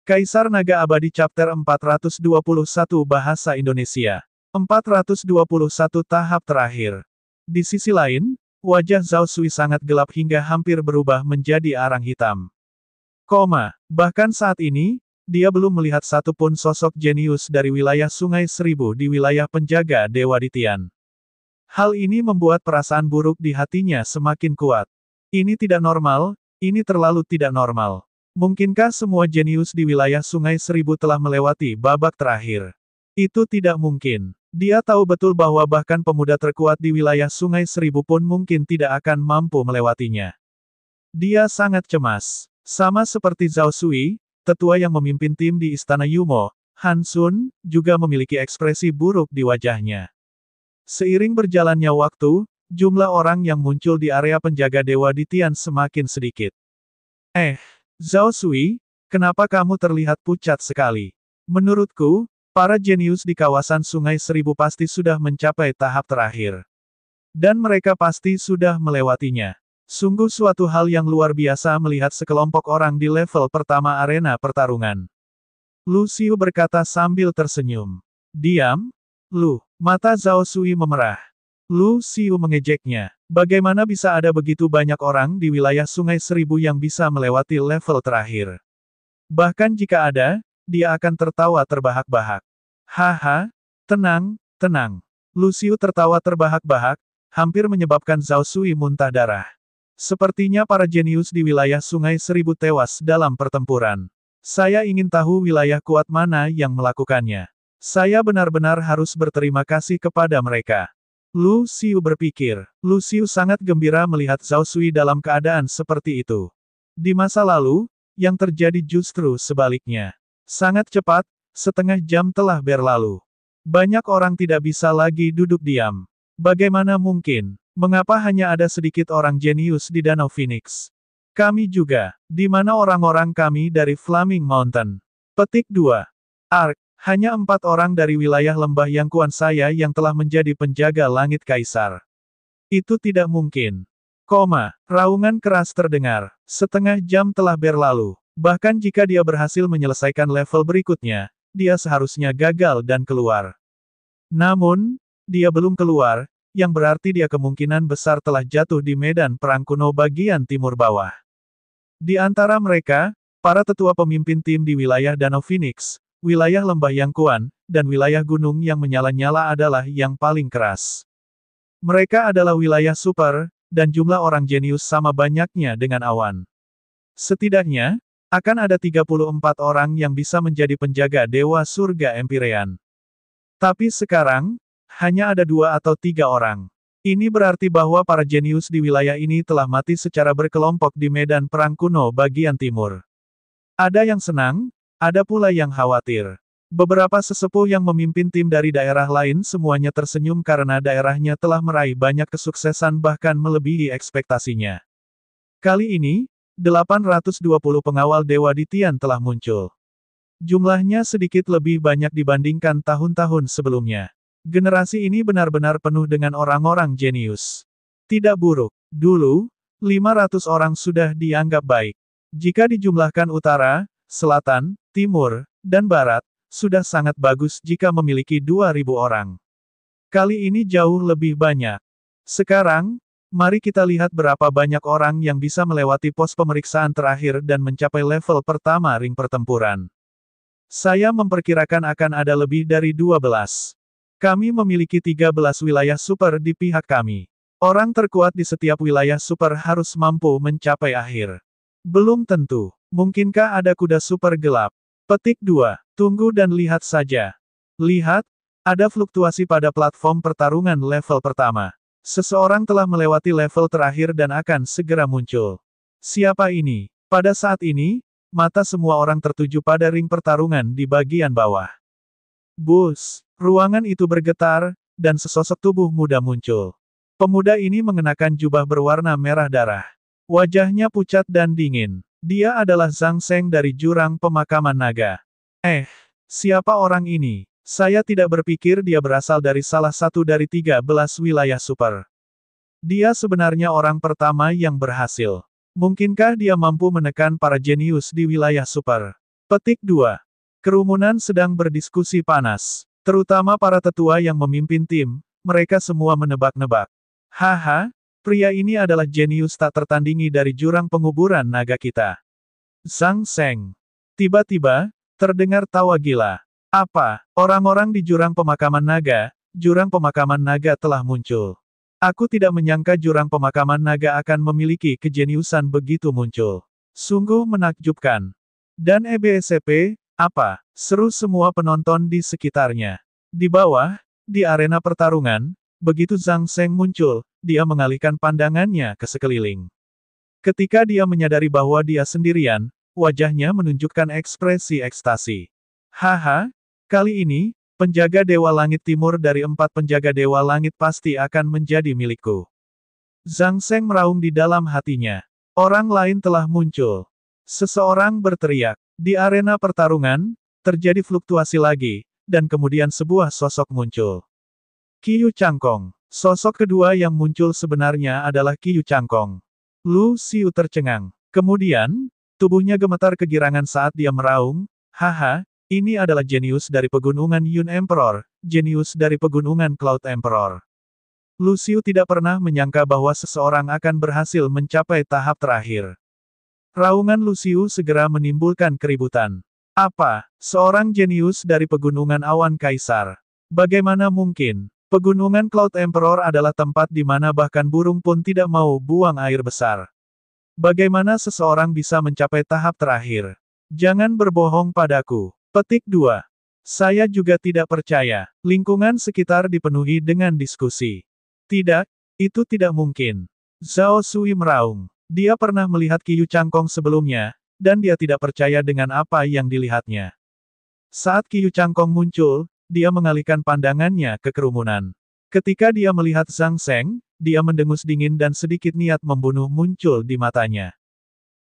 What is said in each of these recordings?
Kaisar Naga Abadi Chapter 421 Bahasa Indonesia. 421 Tahap Terakhir. Di sisi lain, wajah Zhao Sui sangat gelap hingga hampir berubah menjadi arang hitam. Bahkan saat ini, dia belum melihat satupun sosok jenius dari wilayah Sungai Seribu di wilayah penjaga Dewa Ditian. Hal ini membuat perasaan buruk di hatinya semakin kuat. Ini tidak normal, ini terlalu tidak normal. Mungkinkah semua jenius di wilayah Sungai Seribu telah melewati babak terakhir? Itu tidak mungkin. Dia tahu betul bahwa bahkan pemuda terkuat di wilayah Sungai Seribu pun mungkin tidak akan mampu melewatinya. Dia sangat cemas. Sama seperti Zhao Sui, tetua yang memimpin tim di Istana Yumo, Han Sun, juga memiliki ekspresi buruk di wajahnya. Seiring berjalannya waktu, jumlah orang yang muncul di area penjaga Dewa Ditian semakin sedikit. Zhao Sui, kenapa kamu terlihat pucat sekali? Menurutku, para jenius di kawasan Sungai Seribu pasti sudah mencapai tahap terakhir. Dan mereka pasti sudah melewatinya. Sungguh suatu hal yang luar biasa melihat sekelompok orang di level pertama arena pertarungan. Lu Xiu berkata sambil tersenyum. Diam, Lu. Mata Zhao Sui memerah. Lu Xiu mengejeknya. Bagaimana bisa ada begitu banyak orang di wilayah Sungai Seribu yang bisa melewati level terakhir? Bahkan jika ada, dia akan tertawa terbahak-bahak. Haha, tenang, tenang. Lu Xiu tertawa terbahak-bahak, hampir menyebabkan Zhao Sui muntah darah. Sepertinya para jenius di wilayah Sungai Seribu tewas dalam pertempuran. Saya ingin tahu wilayah kuat mana yang melakukannya. Saya benar-benar harus berterima kasih kepada mereka. Lu Xiu berpikir. Lu Xiu sangat gembira melihat Zhao Sui dalam keadaan seperti itu. Di masa lalu, yang terjadi justru sebaliknya. Sangat cepat, setengah jam telah berlalu. Banyak orang tidak bisa lagi duduk diam. Bagaimana mungkin? Mengapa hanya ada sedikit orang jenius di Danau Phoenix? Kami juga. Di mana orang-orang kami dari Flaming Mountain? Petik 2. Ark. Hanya 4 orang dari wilayah lembah yang kuan saya yang telah menjadi penjaga langit kaisar. Itu tidak mungkin. Raungan keras terdengar. Setengah jam telah berlalu. Bahkan jika dia berhasil menyelesaikan level berikutnya, dia seharusnya gagal dan keluar. Namun, dia belum keluar, yang berarti dia kemungkinan besar telah jatuh di medan perang kuno bagian timur bawah. Di antara mereka, para tetua pemimpin tim di wilayah Danau Phoenix, wilayah lembah yang kuan, dan wilayah gunung yang menyala-nyala adalah yang paling keras. Mereka adalah wilayah super, dan jumlah orang jenius sama banyaknya dengan awan. Setidaknya, akan ada 34 orang yang bisa menjadi penjaga Dewa Surga Empyrean. Tapi sekarang, hanya ada 2 atau 3 orang. Ini berarti bahwa para jenius di wilayah ini telah mati secara berkelompok di medan perang kuno bagian timur. Ada yang senang, ada pula yang khawatir. Beberapa sesepuh yang memimpin tim dari daerah lain semuanya tersenyum karena daerahnya telah meraih banyak kesuksesan bahkan melebihi ekspektasinya. Kali ini, 820 pengawal Dewa Ditian telah muncul. Jumlahnya sedikit lebih banyak dibandingkan tahun-tahun sebelumnya. Generasi ini benar-benar penuh dengan orang-orang jenius. Tidak buruk. Dulu, 500 orang sudah dianggap baik. Jika dijumlahkan utara, selatan, timur, dan barat, sudah sangat bagus jika memiliki 2.000 orang. Kali ini jauh lebih banyak. Sekarang, mari kita lihat berapa banyak orang yang bisa melewati pos pemeriksaan terakhir dan mencapai level pertama ring pertempuran. Saya memperkirakan akan ada lebih dari 12. Kami memiliki 13 wilayah super di pihak kami. Orang terkuat di setiap wilayah super harus mampu mencapai akhir. Belum tentu. Mungkinkah ada kuda super gelap? Petik 2. Tunggu dan lihat saja. Lihat, ada fluktuasi pada platform pertarungan level pertama. Seseorang telah melewati level terakhir dan akan segera muncul. Siapa ini? Pada saat ini, mata semua orang tertuju pada ring pertarungan di bagian bawah. Bus. Ruangan itu bergetar, dan sesosok tubuh muda muncul. Pemuda ini mengenakan jubah berwarna merah darah. Wajahnya pucat dan dingin. Dia adalah Zhang Seng dari Jurang Pemakaman Naga. Siapa orang ini? Saya tidak berpikir dia berasal dari salah satu dari 13 wilayah super. Dia sebenarnya orang pertama yang berhasil. Mungkinkah dia mampu menekan para jenius di wilayah super? Petik 2. Kerumunan sedang berdiskusi panas. Terutama para tetua yang memimpin tim, mereka semua menebak-nebak. Haha, pria ini adalah jenius tak tertandingi dari jurang penguburan naga kita. Zhang Seng. Tiba-tiba, terdengar tawa gila. Apa, orang-orang di jurang pemakaman naga telah muncul. Aku tidak menyangka jurang pemakaman naga akan memiliki kejeniusan begitu muncul. Sungguh menakjubkan. Dan EBSCP, apa? Seru semua penonton di sekitarnya. Di bawah, di arena pertarungan, begitu Zhang Seng muncul, dia mengalihkan pandangannya ke sekeliling. Ketika dia menyadari bahwa dia sendirian, wajahnya menunjukkan ekspresi ekstasi. Haha, kali ini, penjaga Dewa Langit Timur dari 4 penjaga Dewa Langit pasti akan menjadi milikku. Zhang Seng meraung di dalam hatinya. Orang lain telah muncul. Seseorang berteriak. Di arena pertarungan, terjadi fluktuasi lagi, dan kemudian sebuah sosok muncul. Qiyu Changkong. Sosok kedua yang muncul sebenarnya adalah Qiyu Changkong. Lu Xiu tercengang. Kemudian, tubuhnya gemetar kegirangan saat dia meraung, haha, ini adalah jenius dari pegunungan Yun Emperor, jenius dari pegunungan Cloud Emperor. Lu Xiu tidak pernah menyangka bahwa seseorang akan berhasil mencapai tahap terakhir. Raungan Lu Xiu segera menimbulkan keributan. Apa, seorang jenius dari pegunungan awan kaisar? Bagaimana mungkin? Pegunungan Cloud Emperor adalah tempat di mana bahkan burung pun tidak mau buang air besar. Bagaimana seseorang bisa mencapai tahap terakhir? Jangan berbohong padaku. Petik 2. Saya juga tidak percaya. Lingkungan sekitar dipenuhi dengan diskusi. Tidak, itu tidak mungkin. Zhao Sui meraung. Dia pernah melihat Qiyu Changkong sebelumnya, dan dia tidak percaya dengan apa yang dilihatnya. Saat Qiyu Changkong muncul, dia mengalihkan pandangannya ke kerumunan. Ketika dia melihat Zhang Seng, dia mendengus dingin dan sedikit niat membunuh muncul di matanya.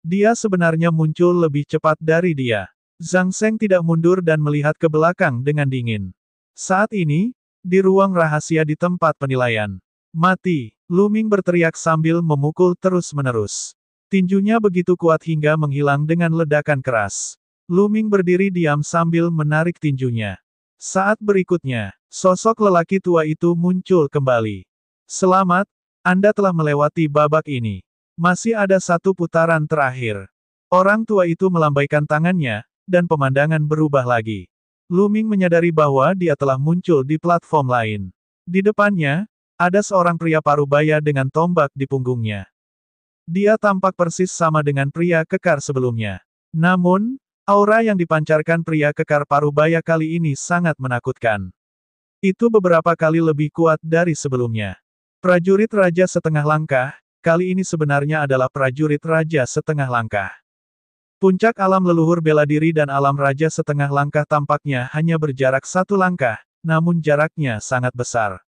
Dia sebenarnya muncul lebih cepat dari dia. Zhang Seng tidak mundur dan melihat ke belakang dengan dingin. Saat ini, di ruang rahasia di tempat penilaian. Mati! Lu Ming berteriak sambil memukul terus-menerus. Tinjunya begitu kuat hingga menghilang dengan ledakan keras. Lu Ming berdiri diam sambil menarik tinjunya. Saat berikutnya, sosok lelaki tua itu muncul kembali. Selamat, Anda telah melewati babak ini. Masih ada satu putaran terakhir. Orang tua itu melambaikan tangannya, dan pemandangan berubah lagi. Lu Ming menyadari bahwa dia telah muncul di platform lain. Di depannya, ada seorang pria parubaya dengan tombak di punggungnya. Dia tampak persis sama dengan pria kekar sebelumnya. Namun, aura yang dipancarkan pria kekar parubaya kali ini sangat menakutkan. Itu beberapa kali lebih kuat dari sebelumnya. Prajurit Raja Setengah Langkah, kali ini sebenarnya adalah prajurit Raja Setengah Langkah. Puncak alam leluhur bela diri dan alam Raja Setengah Langkah tampaknya hanya berjarak 1 langkah, namun jaraknya sangat besar.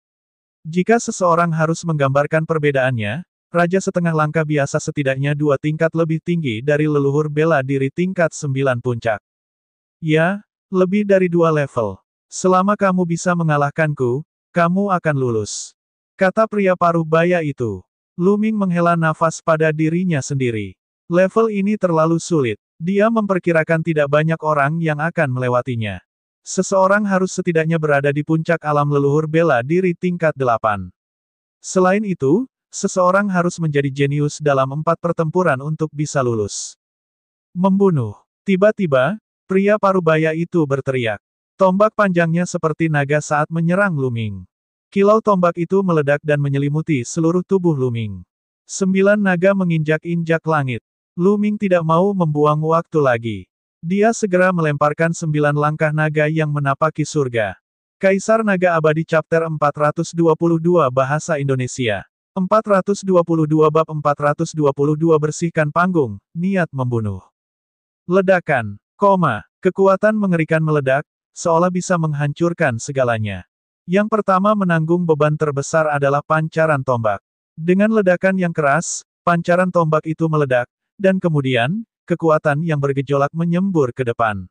Jika seseorang harus menggambarkan perbedaannya, Raja Setengah Langkah biasa setidaknya 2 tingkat lebih tinggi dari leluhur bela diri tingkat 9 puncak. Ya, lebih dari 2 level. Selama kamu bisa mengalahkanku, kamu akan lulus. Kata pria parubaya itu. Lu Ming menghela nafas pada dirinya sendiri. Level ini terlalu sulit. Dia memperkirakan tidak banyak orang yang akan melewatinya. Seseorang harus setidaknya berada di puncak alam leluhur bela diri tingkat 8. Selain itu, seseorang harus menjadi jenius dalam 4 pertempuran untuk bisa lulus. Membunuh. Tiba-tiba, pria parubaya itu berteriak. Tombak panjangnya seperti naga saat menyerang Lu Ming. Kilau tombak itu meledak dan menyelimuti seluruh tubuh Lu Ming. 9 naga menginjak-injak langit. Lu Ming tidak mau membuang waktu lagi. Dia segera melemparkan 9 langkah naga yang menapaki surga. Kaisar Naga Abadi Chapter 422 Bahasa Indonesia. 422 Bab 422 Bersihkan panggung, niat membunuh. Ledakan, kekuatan mengerikan meledak, seolah bisa menghancurkan segalanya. Yang pertama menanggung beban terbesar adalah pancaran tombak. Dengan ledakan yang keras, pancaran tombak itu meledak, dan kemudian, kekuatan yang bergejolak menyembur ke depan.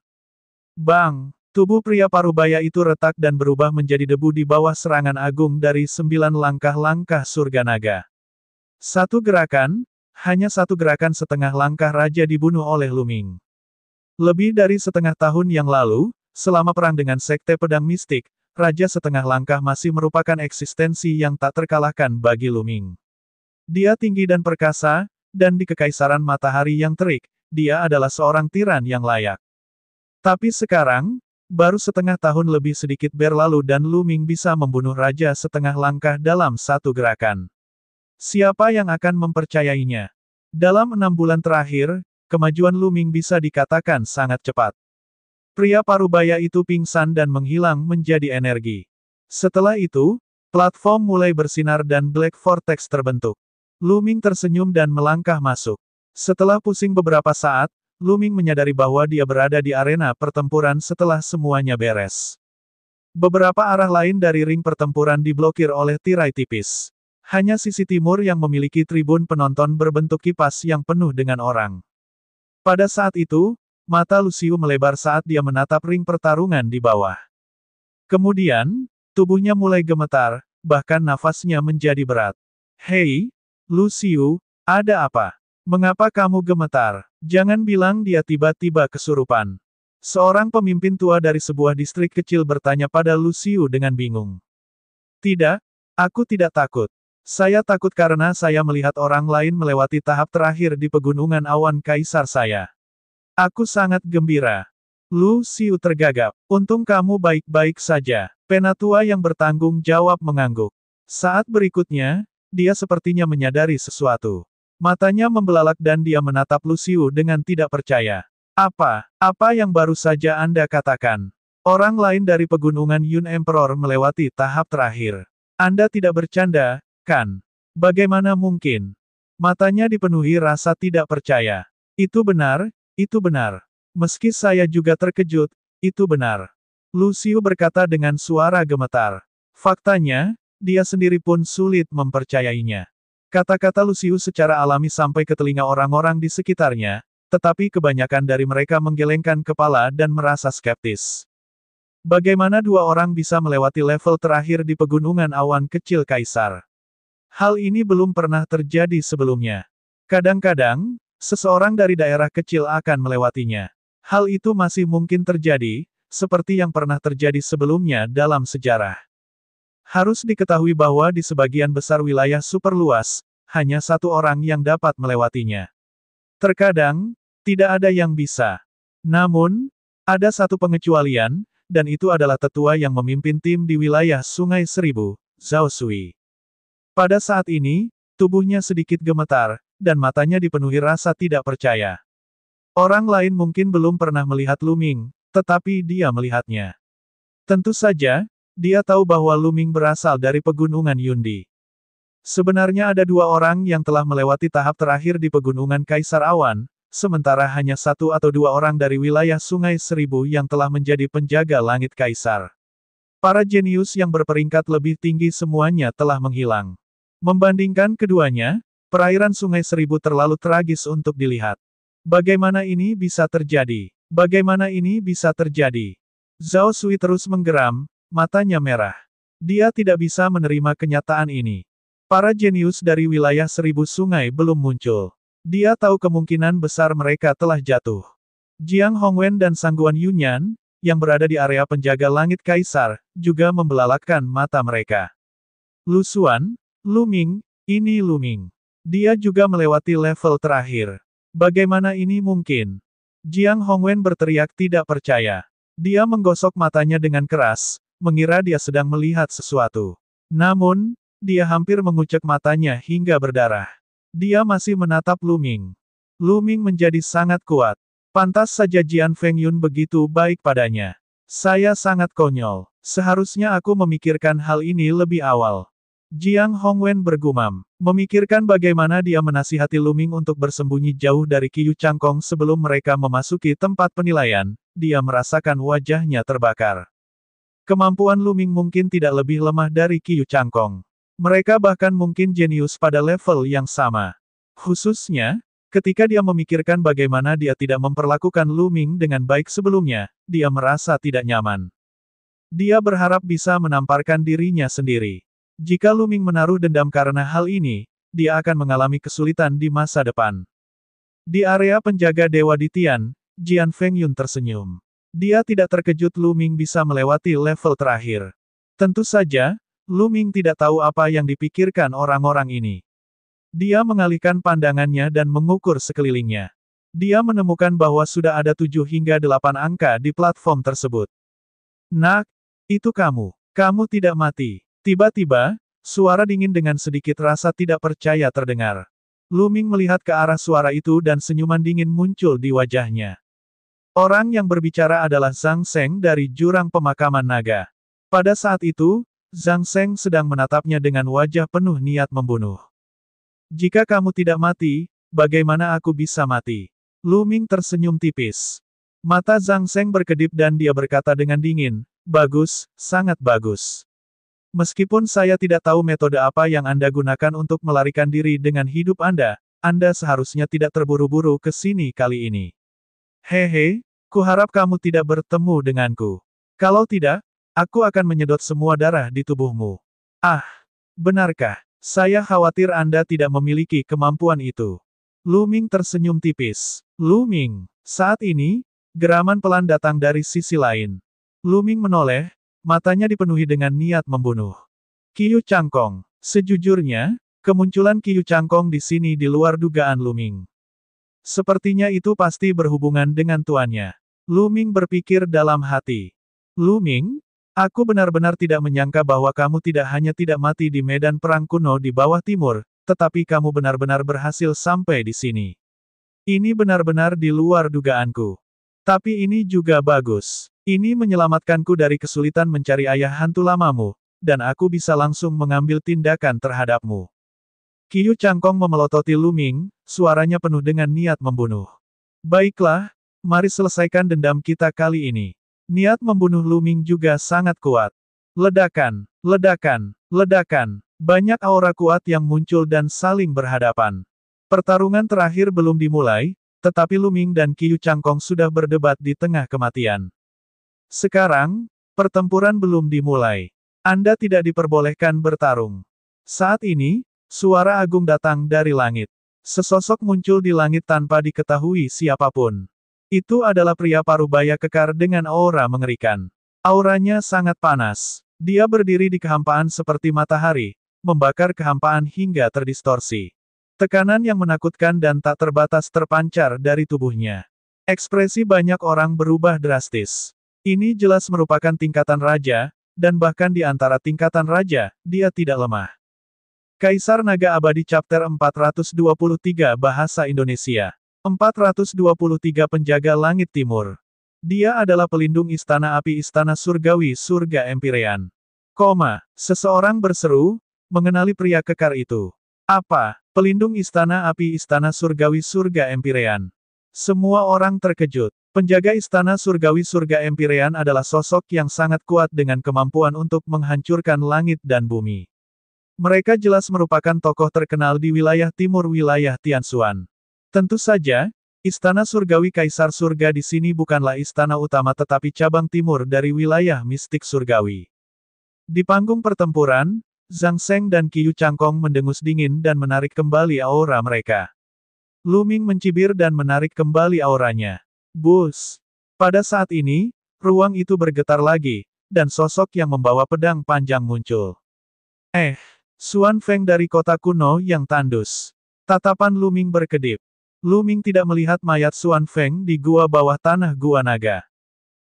Bang! Tubuh pria parubaya itu retak dan berubah menjadi debu di bawah serangan agung dari 9 langkah-langkah surga naga. Hanya satu gerakan setengah langkah raja dibunuh oleh Lu Ming. Lebih dari setengah tahun yang lalu, selama perang dengan Sekte Pedang Mistik, Raja Setengah Langkah masih merupakan eksistensi yang tak terkalahkan bagi Lu Ming. Dia tinggi dan perkasa, dan di Kekaisaran Matahari yang terik, dia adalah seorang tiran yang layak. Tapi sekarang, baru setengah tahun lebih sedikit berlalu dan Lu Ming bisa membunuh Raja Setengah Langkah dalam satu gerakan. Siapa yang akan mempercayainya? Dalam 6 bulan terakhir, kemajuan Lu Ming bisa dikatakan sangat cepat. Pria parubaya itu pingsan dan menghilang menjadi energi. Setelah itu, platform mulai bersinar dan Black Vortex terbentuk. Lu Ming tersenyum dan melangkah masuk. Setelah pusing beberapa saat, Lu Ming menyadari bahwa dia berada di arena pertempuran setelah semuanya beres. Beberapa arah lain dari ring pertempuran diblokir oleh tirai tipis. Hanya sisi timur yang memiliki tribun penonton berbentuk kipas yang penuh dengan orang. Pada saat itu, mata Lucio melebar saat dia menatap ring pertarungan di bawah. Kemudian, tubuhnya mulai gemetar, bahkan nafasnya menjadi berat. Hei, Lucio, ada apa? Mengapa kamu gemetar? Jangan bilang dia tiba-tiba kesurupan. Seorang pemimpin tua dari sebuah distrik kecil bertanya pada Lucio dengan bingung. Tidak, aku tidak takut. Saya takut karena saya melihat orang lain melewati tahap terakhir di pegunungan awan kaisar saya. Aku sangat gembira. Lucio tergagap. Untung kamu baik-baik saja. Penatua yang bertanggung jawab mengangguk. Saat berikutnya, dia sepertinya menyadari sesuatu. Matanya membelalak dan dia menatap Lucio dengan tidak percaya. Apa yang baru saja Anda katakan? Orang lain dari pegunungan Yun Emperor melewati tahap terakhir. Anda tidak bercanda, kan? Bagaimana mungkin? Matanya dipenuhi rasa tidak percaya. Itu benar. Itu benar. Meski saya juga terkejut, itu benar. Lucio berkata dengan suara gemetar. Faktanya, dia sendiri pun sulit mempercayainya. Kata-kata Lucio secara alami sampai ke telinga orang-orang di sekitarnya, tetapi kebanyakan dari mereka menggelengkan kepala dan merasa skeptis. Bagaimana dua orang bisa melewati level terakhir di pegunungan awan kecil kaisar? Hal ini belum pernah terjadi sebelumnya. Kadang-kadang, seseorang dari daerah kecil akan melewatinya. Hal itu masih mungkin terjadi, seperti yang pernah terjadi sebelumnya dalam sejarah. Harus diketahui bahwa di sebagian besar wilayah super luas, hanya satu orang yang dapat melewatinya. Terkadang, tidak ada yang bisa. Namun, ada satu pengecualian, dan itu adalah tetua yang memimpin tim di wilayah Sungai Seribu, Zhao Sui. Pada saat ini, tubuhnya sedikit gemetar, dan matanya dipenuhi rasa tidak percaya. Orang lain mungkin belum pernah melihat Lu Ming, tetapi dia melihatnya. Tentu saja, dia tahu bahwa Lu Ming berasal dari pegunungan Yundi. Sebenarnya ada dua orang yang telah melewati tahap terakhir di pegunungan Kaisar Awan, sementara hanya satu atau dua orang dari wilayah Sungai Seribu yang telah menjadi penjaga langit Kaisar. Para jenius yang berperingkat lebih tinggi semuanya telah menghilang. Membandingkan keduanya, perairan Sungai Seribu terlalu tragis untuk dilihat. Bagaimana ini bisa terjadi? Bagaimana ini bisa terjadi? Zhao Sui terus menggeram, matanya merah. Dia tidak bisa menerima kenyataan ini. Para jenius dari wilayah Seribu Sungai belum muncul. Dia tahu kemungkinan besar mereka telah jatuh. Jiang Hongwen dan Sangguan Yunyan, yang berada di area penjaga langit Kaisar, juga membelalakkan mata mereka. Lu Xuan, Lu Ming, ini Lu Ming. Dia juga melewati level terakhir. Bagaimana ini mungkin? Jiang Hongwen berteriak tidak percaya. Dia menggosok matanya dengan keras, mengira dia sedang melihat sesuatu. Namun, dia hampir mengucek matanya hingga berdarah. Dia masih menatap Lu Ming. Lu Ming menjadi sangat kuat. Pantas saja Jian Fengyun begitu baik padanya. Saya sangat konyol. Seharusnya aku memikirkan hal ini lebih awal. Jiang Hongwen bergumam, memikirkan bagaimana dia menasihati Lu Ming untuk bersembunyi jauh dari Qiyu Changkong sebelum mereka memasuki tempat penilaian, dia merasakan wajahnya terbakar. Kemampuan Lu Ming mungkin tidak lebih lemah dari Qiyu Changkong. Mereka bahkan mungkin jenius pada level yang sama. Khususnya, ketika dia memikirkan bagaimana dia tidak memperlakukan Lu Ming dengan baik sebelumnya, dia merasa tidak nyaman. Dia berharap bisa menamparkan dirinya sendiri. Jika Lu Ming menaruh dendam karena hal ini, dia akan mengalami kesulitan di masa depan. Di area penjaga Dewa Ditian, Jian Fengyun tersenyum. Dia tidak terkejut Lu Ming bisa melewati level terakhir. Tentu saja, Lu Ming tidak tahu apa yang dipikirkan orang-orang ini. Dia mengalihkan pandangannya dan mengukur sekelilingnya. Dia menemukan bahwa sudah ada 7 hingga 8 angka di platform tersebut. Nak, itu kamu. Kamu tidak mati. Tiba-tiba, suara dingin dengan sedikit rasa tidak percaya terdengar. Lu Ming melihat ke arah suara itu dan senyuman dingin muncul di wajahnya. Orang yang berbicara adalah Zhang Seng dari Jurang Pemakaman Naga. Pada saat itu, Zhang Seng sedang menatapnya dengan wajah penuh niat membunuh. Jika kamu tidak mati, bagaimana aku bisa mati? Lu Ming tersenyum tipis. Mata Zhang Seng berkedip dan dia berkata dengan dingin, bagus, sangat bagus. Meskipun saya tidak tahu metode apa yang Anda gunakan untuk melarikan diri dengan hidup Anda seharusnya tidak terburu-buru ke sini kali ini. Hehe, kuharap kamu tidak bertemu denganku. Kalau tidak, aku akan menyedot semua darah di tubuhmu. Ah, benarkah? Saya khawatir Anda tidak memiliki kemampuan itu. Lu Ming tersenyum tipis. Lu Ming. Saat ini, geraman pelan datang dari sisi lain. Lu Ming menoleh, matanya dipenuhi dengan niat membunuh. Qiu Changkong. Sejujurnya, kemunculan Qiu Changkong di sini di luar dugaan Lu Ming. Sepertinya itu pasti berhubungan dengan tuannya. Lu Ming berpikir dalam hati. Lu Ming, aku benar-benar tidak menyangka bahwa kamu tidak hanya tidak mati di medan perang kuno di bawah timur, tetapi kamu benar-benar berhasil sampai di sini. Ini benar-benar di luar dugaanku. Tapi ini juga bagus. Ini menyelamatkanku dari kesulitan mencari ayah hantu lamamu, dan aku bisa langsung mengambil tindakan terhadapmu. Qiu Changkong memelototi Lu Ming, suaranya penuh dengan niat membunuh. Baiklah, mari selesaikan dendam kita kali ini. Niat membunuh Lu Ming juga sangat kuat. Ledakan, ledakan, ledakan. Banyak aura kuat yang muncul dan saling berhadapan. Pertarungan terakhir belum dimulai, tetapi Lu Ming dan Qiu Changkong sudah berdebat di tengah kematian. Sekarang, pertempuran belum dimulai. Anda tidak diperbolehkan bertarung. Saat ini, suara agung datang dari langit. Sesosok muncul di langit tanpa diketahui siapapun. Itu adalah pria parubaya kekar dengan aura mengerikan. Auranya sangat panas. Dia berdiri di kehampaan seperti matahari, membakar kehampaan hingga terdistorsi. Tekanan yang menakutkan dan tak terbatas terpancar dari tubuhnya. Ekspresi banyak orang berubah drastis. Ini jelas merupakan tingkatan raja, dan bahkan di antara tingkatan raja, dia tidak lemah. Kaisar Naga Abadi Chapter 423 Bahasa Indonesia. 423 Penjaga Langit Timur. Dia adalah pelindung Istana Api Istana Surgawi Surga Empyrean. Seseorang berseru, mengenali pria kekar itu. Apa? Pelindung Istana Api Istana Surgawi Surga Empyrean. Semua orang terkejut. Penjaga Istana Surgawi Surga Empyrean adalah sosok yang sangat kuat dengan kemampuan untuk menghancurkan langit dan bumi. Mereka jelas merupakan tokoh terkenal di wilayah timur wilayah Tianshuan. Tentu saja, Istana Surgawi Kaisar Surga di sini bukanlah istana utama tetapi cabang timur dari wilayah mistik surgawi. Di panggung pertempuran, Zhang Seng dan Qiu Changkong mendengus dingin dan menarik kembali aura mereka. Lu Ming mencibir dan menarik kembali auranya. Bus. Pada saat ini, ruang itu bergetar lagi, dan sosok yang membawa pedang panjang muncul. Xuan Feng dari kota kuno yang tandus. Tatapan Lu Ming berkedip. Lu Ming tidak melihat mayat Xuan Feng di gua bawah tanah Gua Naga.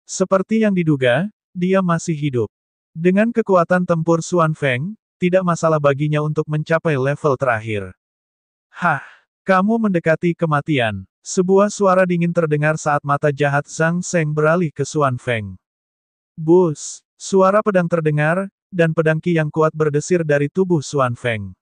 Seperti yang diduga, dia masih hidup. Dengan kekuatan tempur Xuan Feng, tidak masalah baginya untuk mencapai level terakhir. Hah, kamu mendekati kematian. Sebuah suara dingin terdengar saat mata jahat Zhang Seng beralih ke Xuan Feng. Bus, suara pedang terdengar, dan pedang Qi yang kuat berdesir dari tubuh Xuan Feng.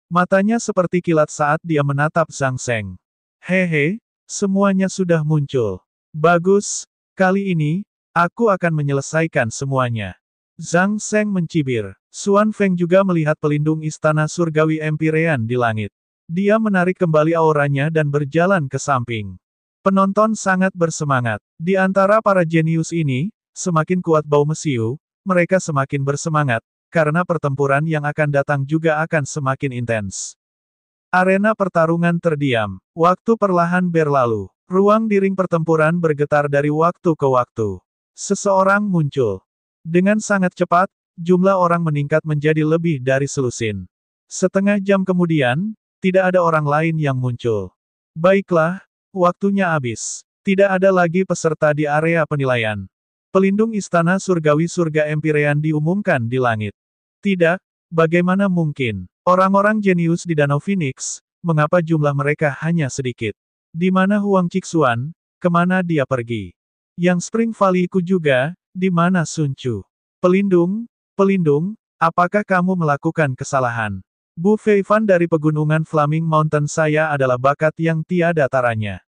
Matanya seperti kilat saat dia menatap Zhang Seng. Hehe, semuanya sudah muncul. Bagus, kali ini, aku akan menyelesaikan semuanya. Zhang Seng mencibir. Xuan Feng juga melihat pelindung istana surgawi Empyrean di langit. Dia menarik kembali auranya dan berjalan ke samping. Penonton sangat bersemangat. Di antara para jenius ini, semakin kuat bau mesiu, mereka semakin bersemangat, karena pertempuran yang akan datang juga akan semakin intens. Arena pertarungan terdiam. Waktu perlahan berlalu. Ruang di ring pertempuran bergetar dari waktu ke waktu. Seseorang muncul. Dengan sangat cepat, jumlah orang meningkat menjadi lebih dari selusin. Setengah jam kemudian, tidak ada orang lain yang muncul. Baiklah, waktunya habis. Tidak ada lagi peserta di area penilaian. Pelindung Istana Surgawi Surga Empyrean diumumkan di langit. Tidak, bagaimana mungkin? Orang-orang jenius di Danau Phoenix, mengapa jumlah mereka hanya sedikit? Di mana Huang Qixuan? Kemana dia pergi? Yang Spring Valley-ku juga, di mana Sun Chu? Pelindung, apakah kamu melakukan kesalahan? Bu Feifan dari pegunungan Flaming Mountain, saya adalah bakat yang tiada taranya.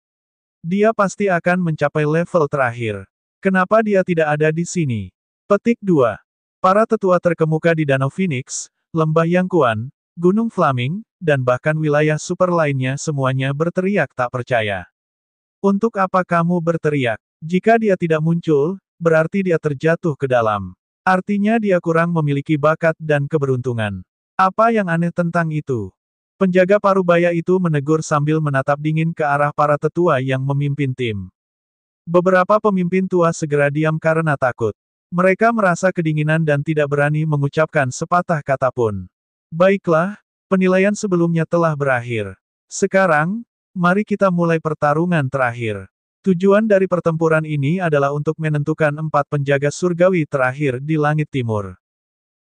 Dia pasti akan mencapai level terakhir. Kenapa dia tidak ada di sini? Petik 2. Para tetua terkemuka di Danau Phoenix, Lembah Yangquan, Gunung Flaming, dan bahkan wilayah super lainnya semuanya berteriak tak percaya. Untuk apa kamu berteriak? Jika dia tidak muncul, berarti dia terjatuh ke dalam. Artinya dia kurang memiliki bakat dan keberuntungan. Apa yang aneh tentang itu? Penjaga parubaya itu menegur sambil menatap dingin ke arah para tetua yang memimpin tim. Beberapa pemimpin tua segera diam karena takut. Mereka merasa kedinginan dan tidak berani mengucapkan sepatah kata pun. Baiklah, penilaian sebelumnya telah berakhir. Sekarang, mari kita mulai pertarungan terakhir. Tujuan dari pertempuran ini adalah untuk menentukan 4 penjaga surgawi terakhir di langit timur.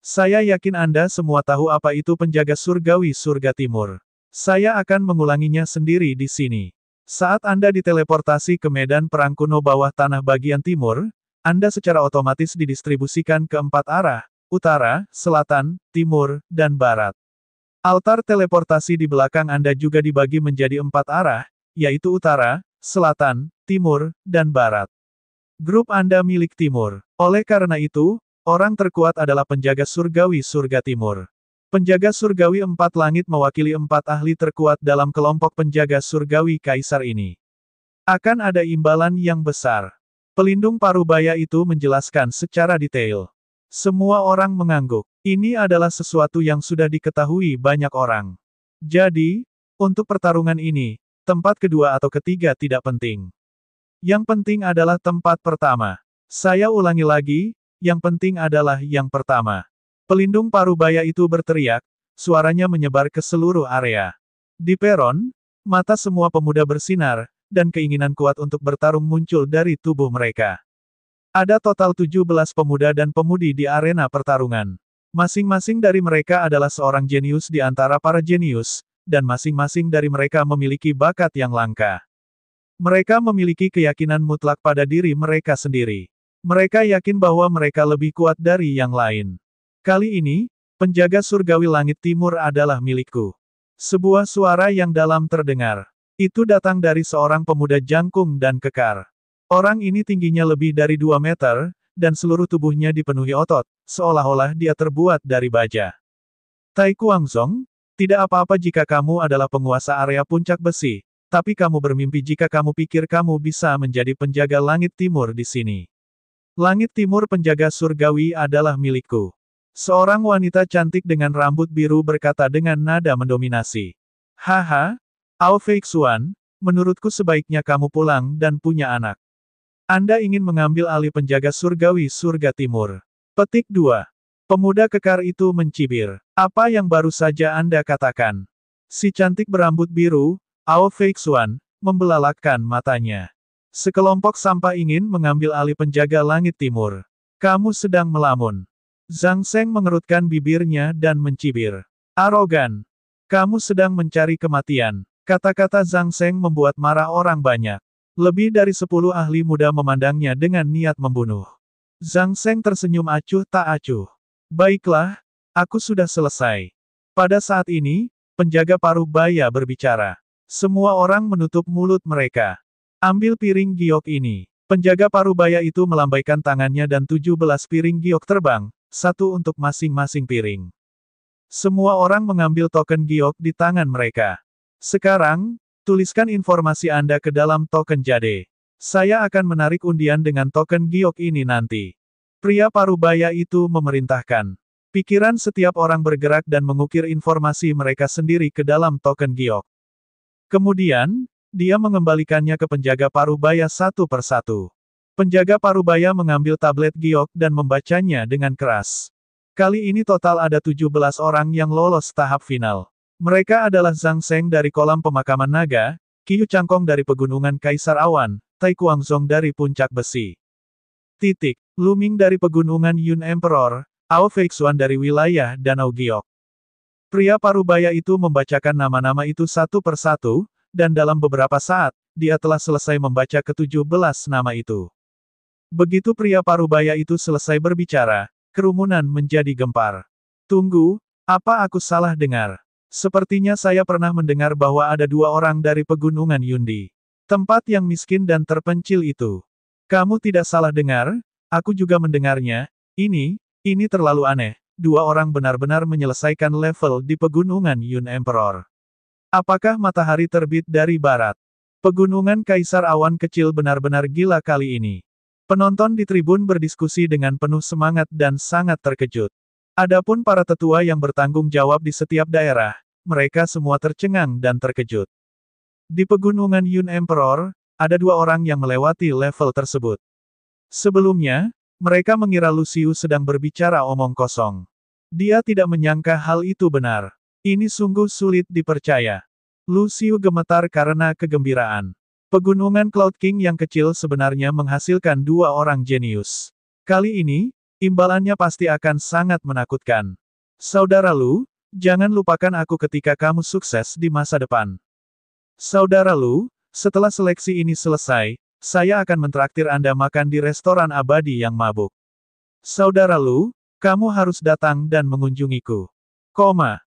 Saya yakin Anda semua tahu apa itu penjaga surgawi surga timur. Saya akan mengulanginya sendiri di sini. Saat Anda diteleportasi ke medan perang kuno bawah tanah bagian timur, Anda secara otomatis didistribusikan ke 4 arah, utara, selatan, timur, dan barat. Altar teleportasi di belakang Anda juga dibagi menjadi 4 arah, yaitu utara, selatan, timur, dan barat. Grup Anda milik timur. Oleh karena itu, orang terkuat adalah penjaga surgawi surga timur. Penjaga surgawi 4 langit mewakili 4 ahli terkuat dalam kelompok penjaga surgawi kaisar ini. Akan ada imbalan yang besar. Pelindung parubaya itu menjelaskan secara detail. Semua orang mengangguk. Ini adalah sesuatu yang sudah diketahui banyak orang. Jadi, untuk pertarungan ini, tempat kedua atau ketiga tidak penting. Yang penting adalah tempat pertama. Saya ulangi lagi, yang penting adalah yang pertama. Pelindung parubaya itu berteriak, suaranya menyebar ke seluruh area. Di peron, mata semua pemuda bersinar, dan keinginan kuat untuk bertarung muncul dari tubuh mereka. Ada total 17 pemuda dan pemudi di arena pertarungan. Masing-masing dari mereka adalah seorang jenius di antara para jenius, dan masing-masing dari mereka memiliki bakat yang langka. Mereka memiliki keyakinan mutlak pada diri mereka sendiri. Mereka yakin bahwa mereka lebih kuat dari yang lain. Kali ini, penjaga surgawi langit timur adalah milikku. Sebuah suara yang dalam terdengar. Itu datang dari seorang pemuda jangkung dan kekar. Orang ini tingginya lebih dari 2 meter, dan seluruh tubuhnya dipenuhi otot, seolah-olah dia terbuat dari baja. Tai Kuangzong, tidak apa-apa jika kamu adalah penguasa area puncak besi, tapi kamu bermimpi jika kamu pikir kamu bisa menjadi penjaga langit timur di sini. Langit timur penjaga surgawi adalah milikku. Seorang wanita cantik dengan rambut biru berkata dengan nada mendominasi. Haha, Ao Feixuan, menurutku sebaiknya kamu pulang dan punya anak. Anda ingin mengambil alih penjaga surgawi surga timur. Petik 2. Pemuda kekar itu mencibir. Apa yang baru saja Anda katakan? Si cantik berambut biru, Ao Feixuan, membelalakkan matanya. Sekelompok sampah ingin mengambil alih penjaga langit timur. Kamu sedang melamun. Zhang Seng mengerutkan bibirnya dan mencibir. Arogan. Kamu sedang mencari kematian. Kata-kata Zhang Seng membuat marah orang banyak. Lebih dari 10 ahli muda memandangnya dengan niat membunuh. Zhang Seng tersenyum acuh tak acuh. Baiklah, aku sudah selesai. Pada saat ini, penjaga parubaya berbicara. Semua orang menutup mulut mereka. Ambil piring giok ini. Penjaga parubaya itu melambaikan tangannya dan 17 piring giok terbang, satu untuk masing-masing piring. Semua orang mengambil token giok di tangan mereka. Sekarang, tuliskan informasi Anda ke dalam token jade. Saya akan menarik undian dengan token giok ini nanti. Pria parubaya itu memerintahkan. Pikiran setiap orang bergerak dan mengukir informasi mereka sendiri ke dalam token giok. Kemudian, Dia mengembalikannya ke penjaga parubaya satu persatu. Penjaga parubaya mengambil tablet giok dan membacanya dengan keras. Kali ini total ada 17 orang yang lolos tahap final. Mereka adalah Zhang Seng dari kolam pemakaman naga, Qiu Changkong dari pegunungan Kaisar Awan, Tai Kuangzong dari puncak besi. Lu Ming dari pegunungan Yun Emperor, Ao Feixuan dari wilayah Danau Giok. Pria parubaya itu membacakan nama-nama itu satu persatu, dan dalam beberapa saat, dia telah selesai membaca ke-17 nama itu. Begitu pria parubaya itu selesai berbicara, kerumunan menjadi gempar. Tunggu, apa aku salah dengar? Sepertinya saya pernah mendengar bahwa ada 2 orang dari pegunungan Yundi. Tempat yang miskin dan terpencil itu. Kamu tidak salah dengar, aku juga mendengarnya. Ini terlalu aneh. 2 orang benar-benar menyelesaikan level di pegunungan Yun Emperor. Apakah matahari terbit dari barat? Pegunungan Kaisar Awan kecil benar-benar gila kali ini. Penonton di tribun berdiskusi dengan penuh semangat dan sangat terkejut. Adapun para tetua yang bertanggung jawab di setiap daerah, mereka semua tercengang dan terkejut. Di pegunungan Yun Emperor, ada 2 orang yang melewati level tersebut. Sebelumnya, mereka mengira Lucius sedang berbicara omong kosong. Dia tidak menyangka hal itu benar. Ini sungguh sulit dipercaya. Lucius gemetar karena kegembiraan. Pegunungan Cloud King yang kecil sebenarnya menghasilkan 2 orang jenius. Kali ini, imbalannya pasti akan sangat menakutkan. Saudara Lu, jangan lupakan aku ketika kamu sukses di masa depan. Saudara Lu, setelah seleksi ini selesai, saya akan mentraktir Anda makan di restoran abadi yang mabuk. Saudara Lu, kamu harus datang dan mengunjungiku.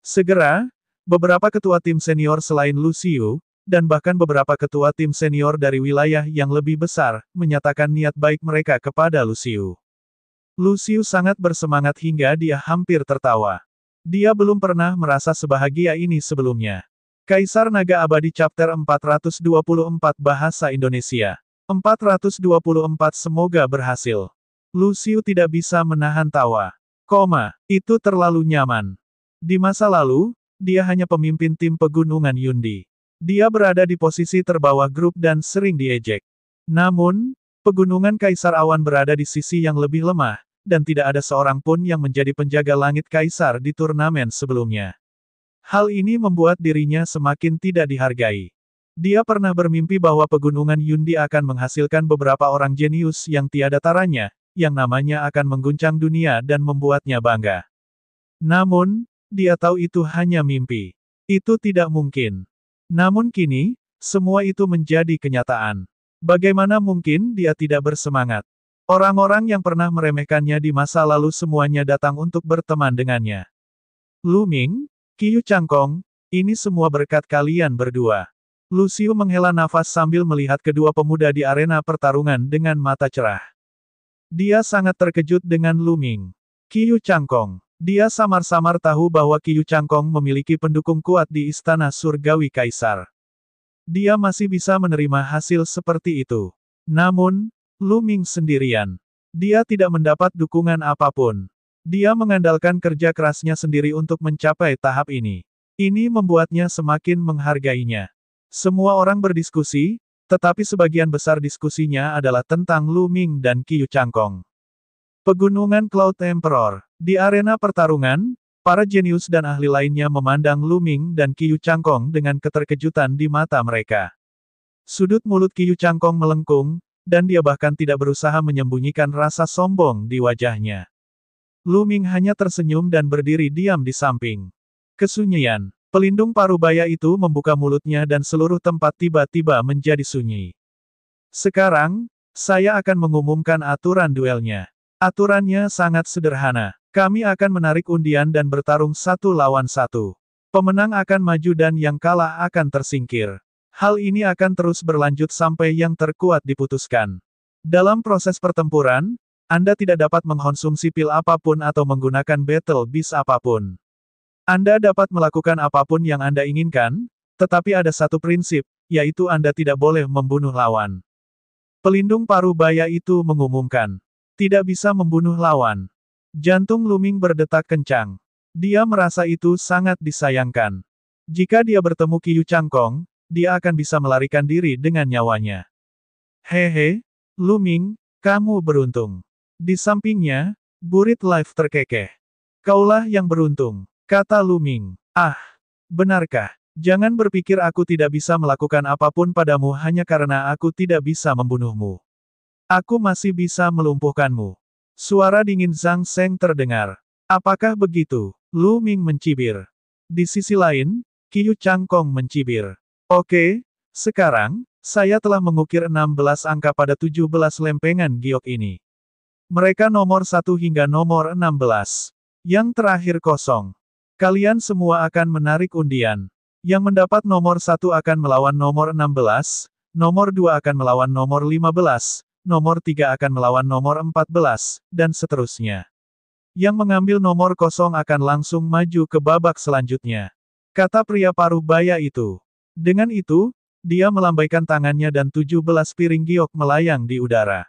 Segera, beberapa ketua tim senior selain Lucius, dan bahkan beberapa ketua tim senior dari wilayah yang lebih besar, menyatakan niat baik mereka kepada Lucius. Lucius sangat bersemangat hingga dia hampir tertawa. Dia belum pernah merasa sebahagia ini sebelumnya. Kaisar Naga Abadi Chapter 424 Bahasa Indonesia. 424 Semoga berhasil. Lucius tidak bisa menahan tawa. Itu terlalu nyaman. Di masa lalu, dia hanya pemimpin tim pegunungan Yundi. Dia berada di posisi terbawah grup dan sering diejek. Namun, pegunungan Kaisar Awan berada di sisi yang lebih lemah, dan tidak ada seorang pun yang menjadi penjaga langit Kaisar di turnamen sebelumnya. Hal ini membuat dirinya semakin tidak dihargai. Dia pernah bermimpi bahwa pegunungan Yundi akan menghasilkan beberapa orang jenius yang tiada taranya, yang namanya akan mengguncang dunia dan membuatnya bangga. Namun, dia tahu itu hanya mimpi. Itu tidak mungkin. Namun kini, semua itu menjadi kenyataan. Bagaimana mungkin dia tidak bersemangat? Orang-orang yang pernah meremehkannya di masa lalu semuanya datang untuk berteman dengannya. Lu Ming, Qiu Changkong, ini semua berkat kalian berdua. Lucius menghela nafas sambil melihat kedua pemuda di arena pertarungan dengan mata cerah. Dia sangat terkejut dengan Lu Ming. Qiu Changkong. Dia samar-samar tahu bahwa Qiu Changkong memiliki pendukung kuat di Istana Surgawi Kaisar. Dia masih bisa menerima hasil seperti itu. Namun, Lu Ming sendirian. Dia tidak mendapat dukungan apapun. Dia mengandalkan kerja kerasnya sendiri untuk mencapai tahap ini. Ini membuatnya semakin menghargainya. Semua orang berdiskusi, tetapi sebagian besar diskusinya adalah tentang Lu Ming dan Qiu Changkong. Pegunungan Cloud Emperor. Di arena pertarungan, para jenius dan ahli lainnya memandang Lu Ming dan Qiu Changkong dengan keterkejutan di mata mereka. Sudut mulut Qiu Changkong melengkung, dan dia bahkan tidak berusaha menyembunyikan rasa sombong di wajahnya. Lu Ming hanya tersenyum dan berdiri diam di samping. Kesunyian. Pelindung parubaya itu membuka mulutnya dan seluruh tempat tiba-tiba menjadi sunyi. Sekarang, saya akan mengumumkan aturan duelnya. Aturannya sangat sederhana. Kami akan menarik undian dan bertarung 1 lawan 1. Pemenang akan maju dan yang kalah akan tersingkir. Hal ini akan terus berlanjut sampai yang terkuat diputuskan. Dalam proses pertempuran, Anda tidak dapat mengkonsumsi pil apapun atau menggunakan battle beast apapun. Anda dapat melakukan apapun yang Anda inginkan, tetapi ada satu prinsip, yaitu Anda tidak boleh membunuh lawan. Pelindung parubaya itu mengumumkan. Tidak bisa membunuh lawan. Jantung Lu Ming berdetak kencang. Dia merasa itu sangat disayangkan. Jika dia bertemu Qiu Changkong, dia akan bisa melarikan diri dengan nyawanya. Hehe, Lu Ming, kamu beruntung. Di sampingnya, burit live terkekeh. Kaulah yang beruntung, kata Lu Ming. Ah, benarkah? Jangan berpikir aku tidak bisa melakukan apapun padamu hanya karena aku tidak bisa membunuhmu. Aku masih bisa melumpuhkanmu. Suara dingin Zhang Seng terdengar. Apakah begitu? Lu Ming mencibir. Di sisi lain, Qiu Changkong mencibir. Oke, sekarang, saya telah mengukir 16 angka pada 17 lempengan giok ini. Mereka nomor 1 hingga nomor 16. Yang terakhir kosong. Kalian semua akan menarik undian. Yang mendapat nomor 1 akan melawan nomor 16, nomor 2 akan melawan nomor 15, nomor 3 akan melawan nomor 14, dan seterusnya. Yang mengambil nomor kosong akan langsung maju ke babak selanjutnya. Kata pria paruh baya itu. Dengan itu, dia melambaikan tangannya dan 17 piring giok melayang di udara.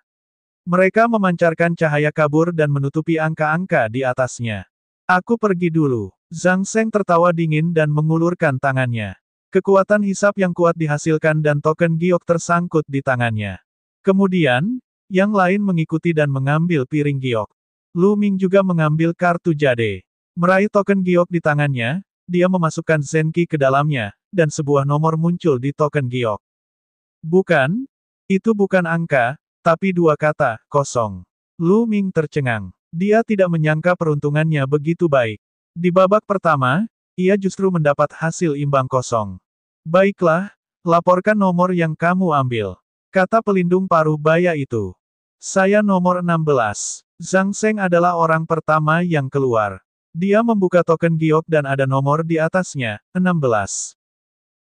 Mereka memancarkan cahaya kabur dan menutupi angka-angka di atasnya. Aku pergi dulu. Zhang Seng tertawa dingin dan mengulurkan tangannya. Kekuatan hisap yang kuat dihasilkan dan token giok tersangkut di tangannya. Kemudian, yang lain mengikuti dan mengambil piring giok. Lu Ming juga mengambil kartu jade. Meraih token giok di tangannya, dia memasukkan Zenki ke dalamnya, dan sebuah nomor muncul di token giok. Bukan, itu bukan angka, tapi dua kata, kosong. Lu Ming tercengang. Dia tidak menyangka peruntungannya begitu baik. Di babak pertama, ia justru mendapat hasil imbang kosong. Baiklah, laporkan nomor yang kamu ambil. Kata pelindung paruh baya itu. Saya nomor 16. Zhang Seng adalah orang pertama yang keluar. Dia membuka token giok dan ada nomor di atasnya, 16.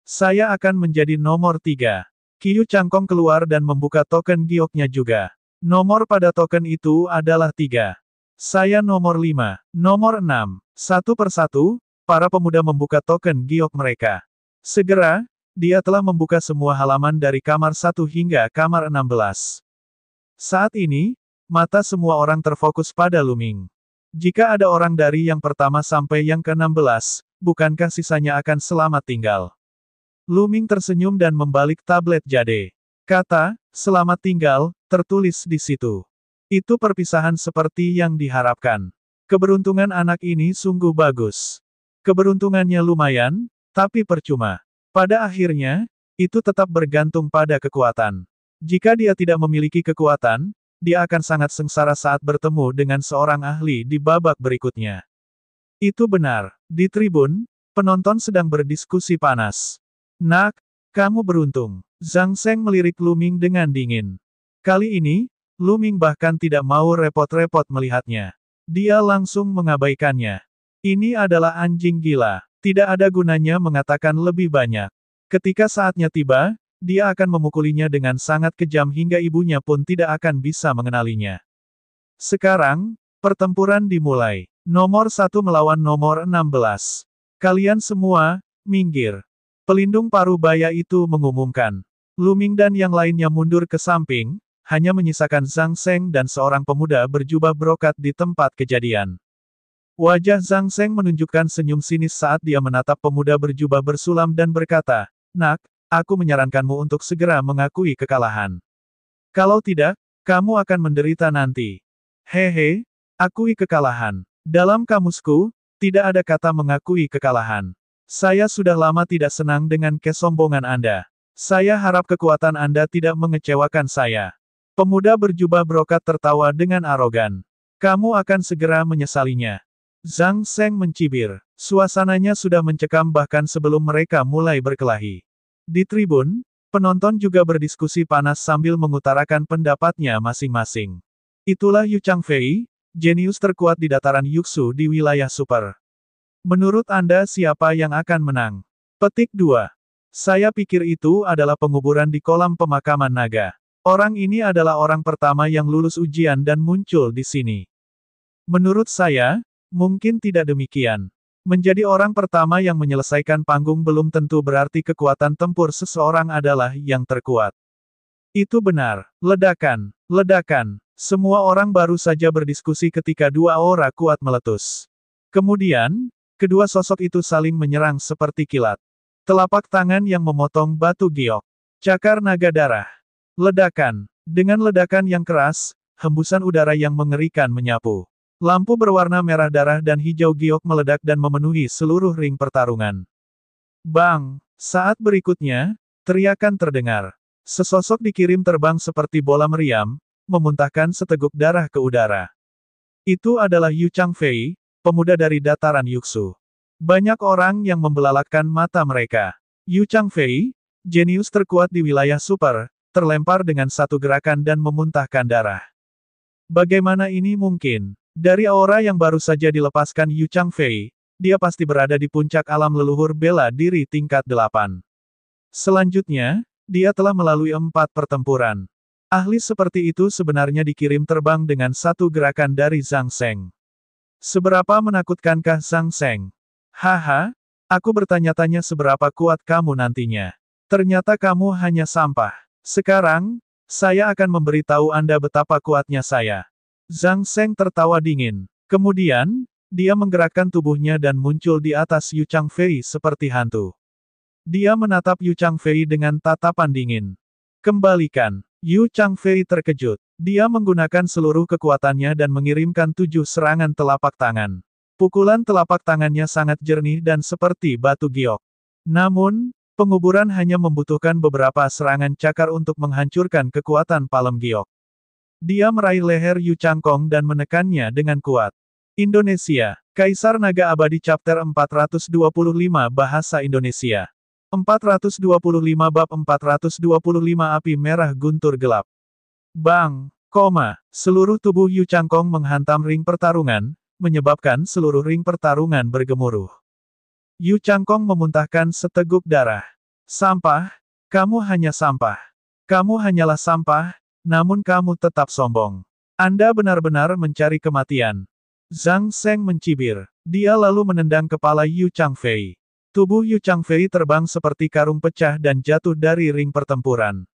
Saya akan menjadi nomor 3. Qiu Changkong keluar dan membuka token gioknya juga. Nomor pada token itu adalah 3. Saya nomor 5. Nomor 6. Satu persatu, para pemuda membuka token giok mereka. Segera, dia telah membuka semua halaman dari kamar 1 hingga kamar 16. Saat ini, mata semua orang terfokus pada Lu Ming. Jika ada orang dari yang pertama sampai yang ke-16, bukankah sisanya akan selamat tinggal? Lu Ming tersenyum dan membalik tablet jade. Kata, selamat tinggal, tertulis di situ. Itu perpisahan seperti yang diharapkan. Keberuntungan anak ini sungguh bagus. Keberuntungannya lumayan, tapi percuma. Pada akhirnya, itu tetap bergantung pada kekuatan. Jika dia tidak memiliki kekuatan, dia akan sangat sengsara saat bertemu dengan seorang ahli di babak berikutnya. Itu benar. Di tribun, penonton sedang berdiskusi panas. Nak, kamu beruntung. Zhang Seng melirik Lu Ming dengan dingin. Kali ini, Lu Ming bahkan tidak mau repot-repot melihatnya. Dia langsung mengabaikannya. Ini adalah anjing gila. Tidak ada gunanya mengatakan lebih banyak. Ketika saatnya tiba, dia akan memukulinya dengan sangat kejam hingga ibunya pun tidak akan bisa mengenalinya. Sekarang, pertempuran dimulai. Nomor 1 melawan nomor 16. Kalian semua, minggir. Pelindung paruh baya itu mengumumkan. Lu Ming dan yang lainnya mundur ke samping, hanya menyisakan Zhang Seng dan seorang pemuda berjubah brokat di tempat kejadian. Wajah Zhang Seng menunjukkan senyum sinis saat dia menatap pemuda berjubah bersulam dan berkata, Nak, aku menyarankanmu untuk segera mengakui kekalahan. Kalau tidak, kamu akan menderita nanti. Hehe, akui kekalahan. Dalam kamusku, tidak ada kata mengakui kekalahan. Saya sudah lama tidak senang dengan kesombongan Anda. Saya harap kekuatan Anda tidak mengecewakan saya. Pemuda berjubah brokat tertawa dengan arogan. Kamu akan segera menyesalinya. Zhang Seng mencibir. Suasananya sudah mencekam bahkan sebelum mereka mulai berkelahi. Di tribun, penonton juga berdiskusi panas sambil mengutarakan pendapatnya masing-masing. Itulah Yu Changfei, jenius terkuat di dataran Yuxu di wilayah super. Menurut Anda siapa yang akan menang? Petik 2. Saya pikir itu adalah penguburan di kolam pemakaman naga. Orang ini adalah orang pertama yang lulus ujian dan muncul di sini. Menurut saya, mungkin tidak demikian. Menjadi orang pertama yang menyelesaikan panggung belum tentu berarti kekuatan tempur seseorang adalah yang terkuat. Itu benar. Ledakan. Ledakan. Semua orang baru saja berdiskusi ketika dua aura kuat meletus. Kemudian, kedua sosok itu saling menyerang seperti kilat. Telapak tangan yang memotong batu giok. Cakar naga darah. Ledakan. Dengan ledakan yang keras, hembusan udara yang mengerikan menyapu. Lampu berwarna merah darah dan hijau giok meledak dan memenuhi seluruh ring pertarungan. Bang! Saat berikutnya, teriakan terdengar. Sesosok dikirim terbang seperti bola meriam, memuntahkan seteguk darah ke udara. Itu adalah Yu Changfei, pemuda dari dataran Yuxu. Banyak orang yang membelalakkan mata mereka. Yu Changfei, jenius terkuat di wilayah super, terlempar dengan satu gerakan dan memuntahkan darah. Bagaimana ini mungkin? Dari aura yang baru saja dilepaskan Yu Changfei, dia pasti berada di puncak alam leluhur bela diri tingkat 8. Selanjutnya, dia telah melalui 4 pertempuran. Ahli seperti itu sebenarnya dikirim terbang dengan satu gerakan dari Zhang Seng. Seberapa menakutkankah Zhang Seng? Haha, aku bertanya-tanya seberapa kuat kamu nantinya. Ternyata kamu hanya sampah. Sekarang, saya akan memberitahu Anda betapa kuatnya saya. Zhang Seng tertawa dingin. Kemudian, dia menggerakkan tubuhnya dan muncul di atas Yu Changfei seperti hantu. Dia menatap Yu Changfei dengan tatapan dingin. Kembalikan. Yu Changfei terkejut. Dia menggunakan seluruh kekuatannya dan mengirimkan 7 serangan telapak tangan. Pukulan telapak tangannya sangat jernih dan seperti batu giok. Namun, penguburan hanya membutuhkan beberapa serangan cakar untuk menghancurkan kekuatan palem giok. Dia meraih leher Yu Changkong dan menekannya dengan kuat. Indonesia, Kaisar Naga Abadi Chapter 425 Bahasa Indonesia. 425 Bab 425 Api Merah Guntur Gelap. Bang! Seluruh tubuh Yu Changkong menghantam ring pertarungan, menyebabkan seluruh ring pertarungan bergemuruh. Yu Changkong memuntahkan seteguk darah. Sampah, kamu hanya sampah. Kamu hanyalah sampah, namun kamu tetap sombong. Anda benar-benar mencari kematian. Zhang Seng mencibir. Dia lalu menendang kepala Yu Changfei. Tubuh Yu Changfei terbang seperti karung pecah dan jatuh dari ring pertempuran.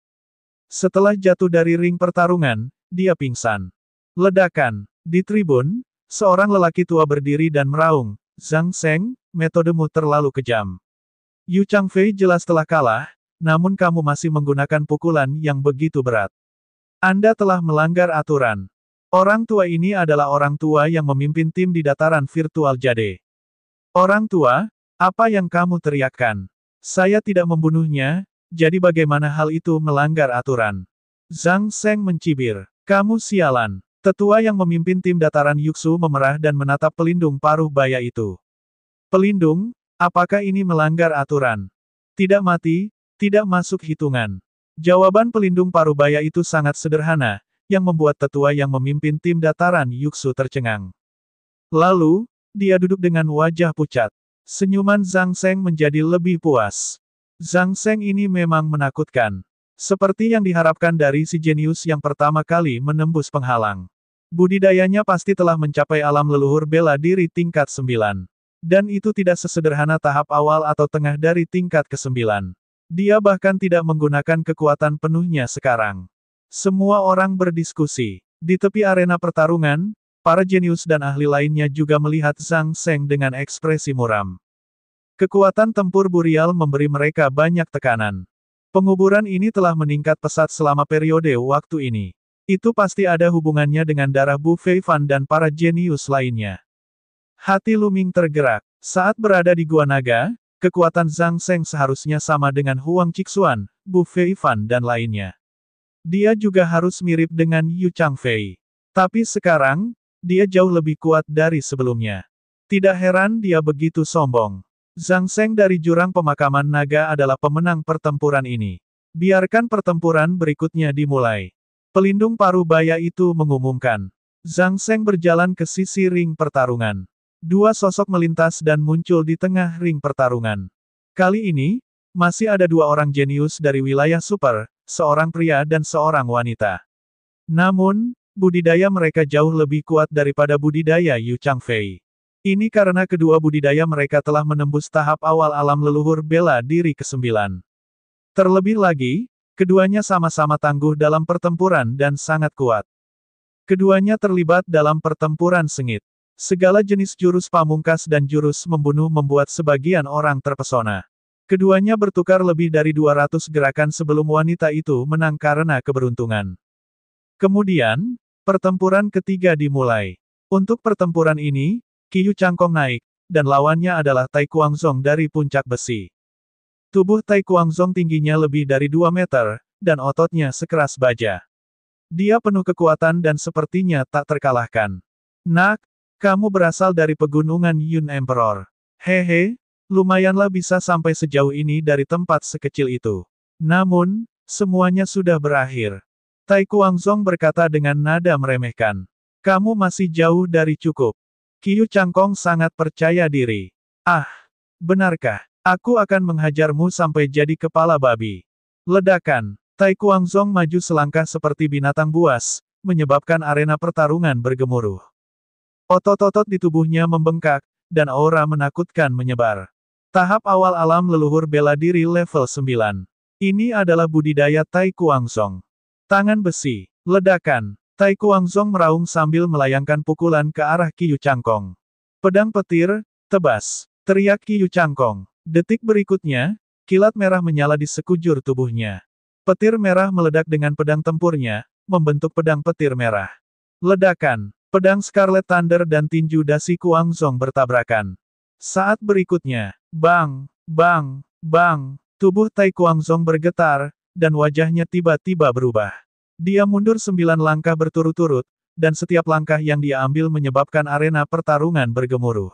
Setelah jatuh dari ring pertarungan, dia pingsan. Ledakan. Di tribun, seorang lelaki tua berdiri dan meraung, Zhang Seng, metodemu terlalu kejam. Yu Changfei jelas telah kalah, namun kamu masih menggunakan pukulan yang begitu berat. Anda telah melanggar aturan. Orang tua ini adalah orang tua yang memimpin tim di dataran virtual Jade. Orang tua, apa yang kamu teriakkan? Saya tidak membunuhnya, jadi bagaimana hal itu melanggar aturan? Zhang Seng mencibir. Kamu sialan. Tetua yang memimpin tim dataran Yuxu memerah dan menatap pelindung paruh baya itu. Pelindung, apakah ini melanggar aturan? Tidak mati, tidak masuk hitungan. Jawaban pelindung paruh baya itu sangat sederhana, yang membuat tetua yang memimpin tim dataran Yuxu tercengang. Lalu, dia duduk dengan wajah pucat. Senyuman Zhang Seng menjadi lebih puas. Zhang Seng ini memang menakutkan. Seperti yang diharapkan dari si jenius yang pertama kali menembus penghalang. Budidayanya pasti telah mencapai alam leluhur bela diri tingkat 9. Dan itu tidak sesederhana tahap awal atau tengah dari tingkat ke-9. Dia bahkan tidak menggunakan kekuatan penuhnya sekarang. Semua orang berdiskusi. Di tepi arena pertarungan, para jenius dan ahli lainnya juga melihat Zhang Seng dengan ekspresi muram. Kekuatan tempur Burial memberi mereka banyak tekanan. Penguburan ini telah meningkat pesat selama periode waktu ini. Itu pasti ada hubungannya dengan darah Bu Feifan dan para jenius lainnya. Hati Lu Ming tergerak. Saat berada di Gua Naga, kekuatan Zhang Seng seharusnya sama dengan Huang Qixuan, Bu Feifan dan lainnya. Dia juga harus mirip dengan Yu Changfei. Tapi sekarang, dia jauh lebih kuat dari sebelumnya. Tidak heran dia begitu sombong. Zhang Seng dari Jurang Pemakaman Naga adalah pemenang pertempuran ini. Biarkan pertempuran berikutnya dimulai. Pelindung paruh baya itu mengumumkan. Zhang Seng berjalan ke sisi ring pertarungan. Dua sosok melintas dan muncul di tengah ring pertarungan. Kali ini, masih ada dua orang jenius dari wilayah super, seorang pria dan seorang wanita. Namun, budidaya mereka jauh lebih kuat daripada budidaya Yu Changfei. Ini karena kedua budidaya mereka telah menembus tahap awal alam leluhur bela diri ke-9. Terlebih lagi, keduanya sama-sama tangguh dalam pertempuran dan sangat kuat. Keduanya terlibat dalam pertempuran sengit. Segala jenis jurus pamungkas dan jurus membunuh membuat sebagian orang terpesona. Keduanya bertukar lebih dari 200 gerakan sebelum wanita itu menang karena keberuntungan. Kemudian, pertempuran ketiga dimulai. Untuk pertempuran ini, Qiyu Changkong naik, dan lawannya adalah Tai Kuangzong dari puncak besi. Tubuh Tai Kuangzong tingginya lebih dari 2 meter, dan ototnya sekeras baja. Dia penuh kekuatan dan sepertinya tak terkalahkan. Nak, kamu berasal dari pegunungan Yun Emperor. Hehe. Lumayanlah bisa sampai sejauh ini dari tempat sekecil itu. Namun, semuanya sudah berakhir. Tai Kuangzong berkata dengan nada meremehkan. Kamu masih jauh dari cukup. Qiyu Changkong sangat percaya diri. Ah, benarkah? Aku akan menghajarmu sampai jadi kepala babi. Ledakan. Tai Kuangzong maju selangkah seperti binatang buas, menyebabkan arena pertarungan bergemuruh. Otot-otot di tubuhnya membengkak, dan aura menakutkan menyebar. Tahap awal alam leluhur bela diri level 9. Ini adalah budidaya Tai Kuangzong. Tangan besi. Ledakan. Tai Kuangzong meraung sambil melayangkan pukulan ke arah Qiyu Changkong. Pedang petir, tebas. Teriak Qiyu Changkong. Detik berikutnya, kilat merah menyala di sekujur tubuhnya. Petir merah meledak dengan pedang tempurnya, membentuk pedang petir merah. Ledakan. Pedang Scarlet Thunder dan tinju dasi Kuangzong bertabrakan. Saat berikutnya, bang, bang, bang, tubuh Tai Kuangzong bergetar, dan wajahnya tiba-tiba berubah. Dia mundur 9 langkah berturut-turut, dan setiap langkah yang dia ambil menyebabkan arena pertarungan bergemuruh.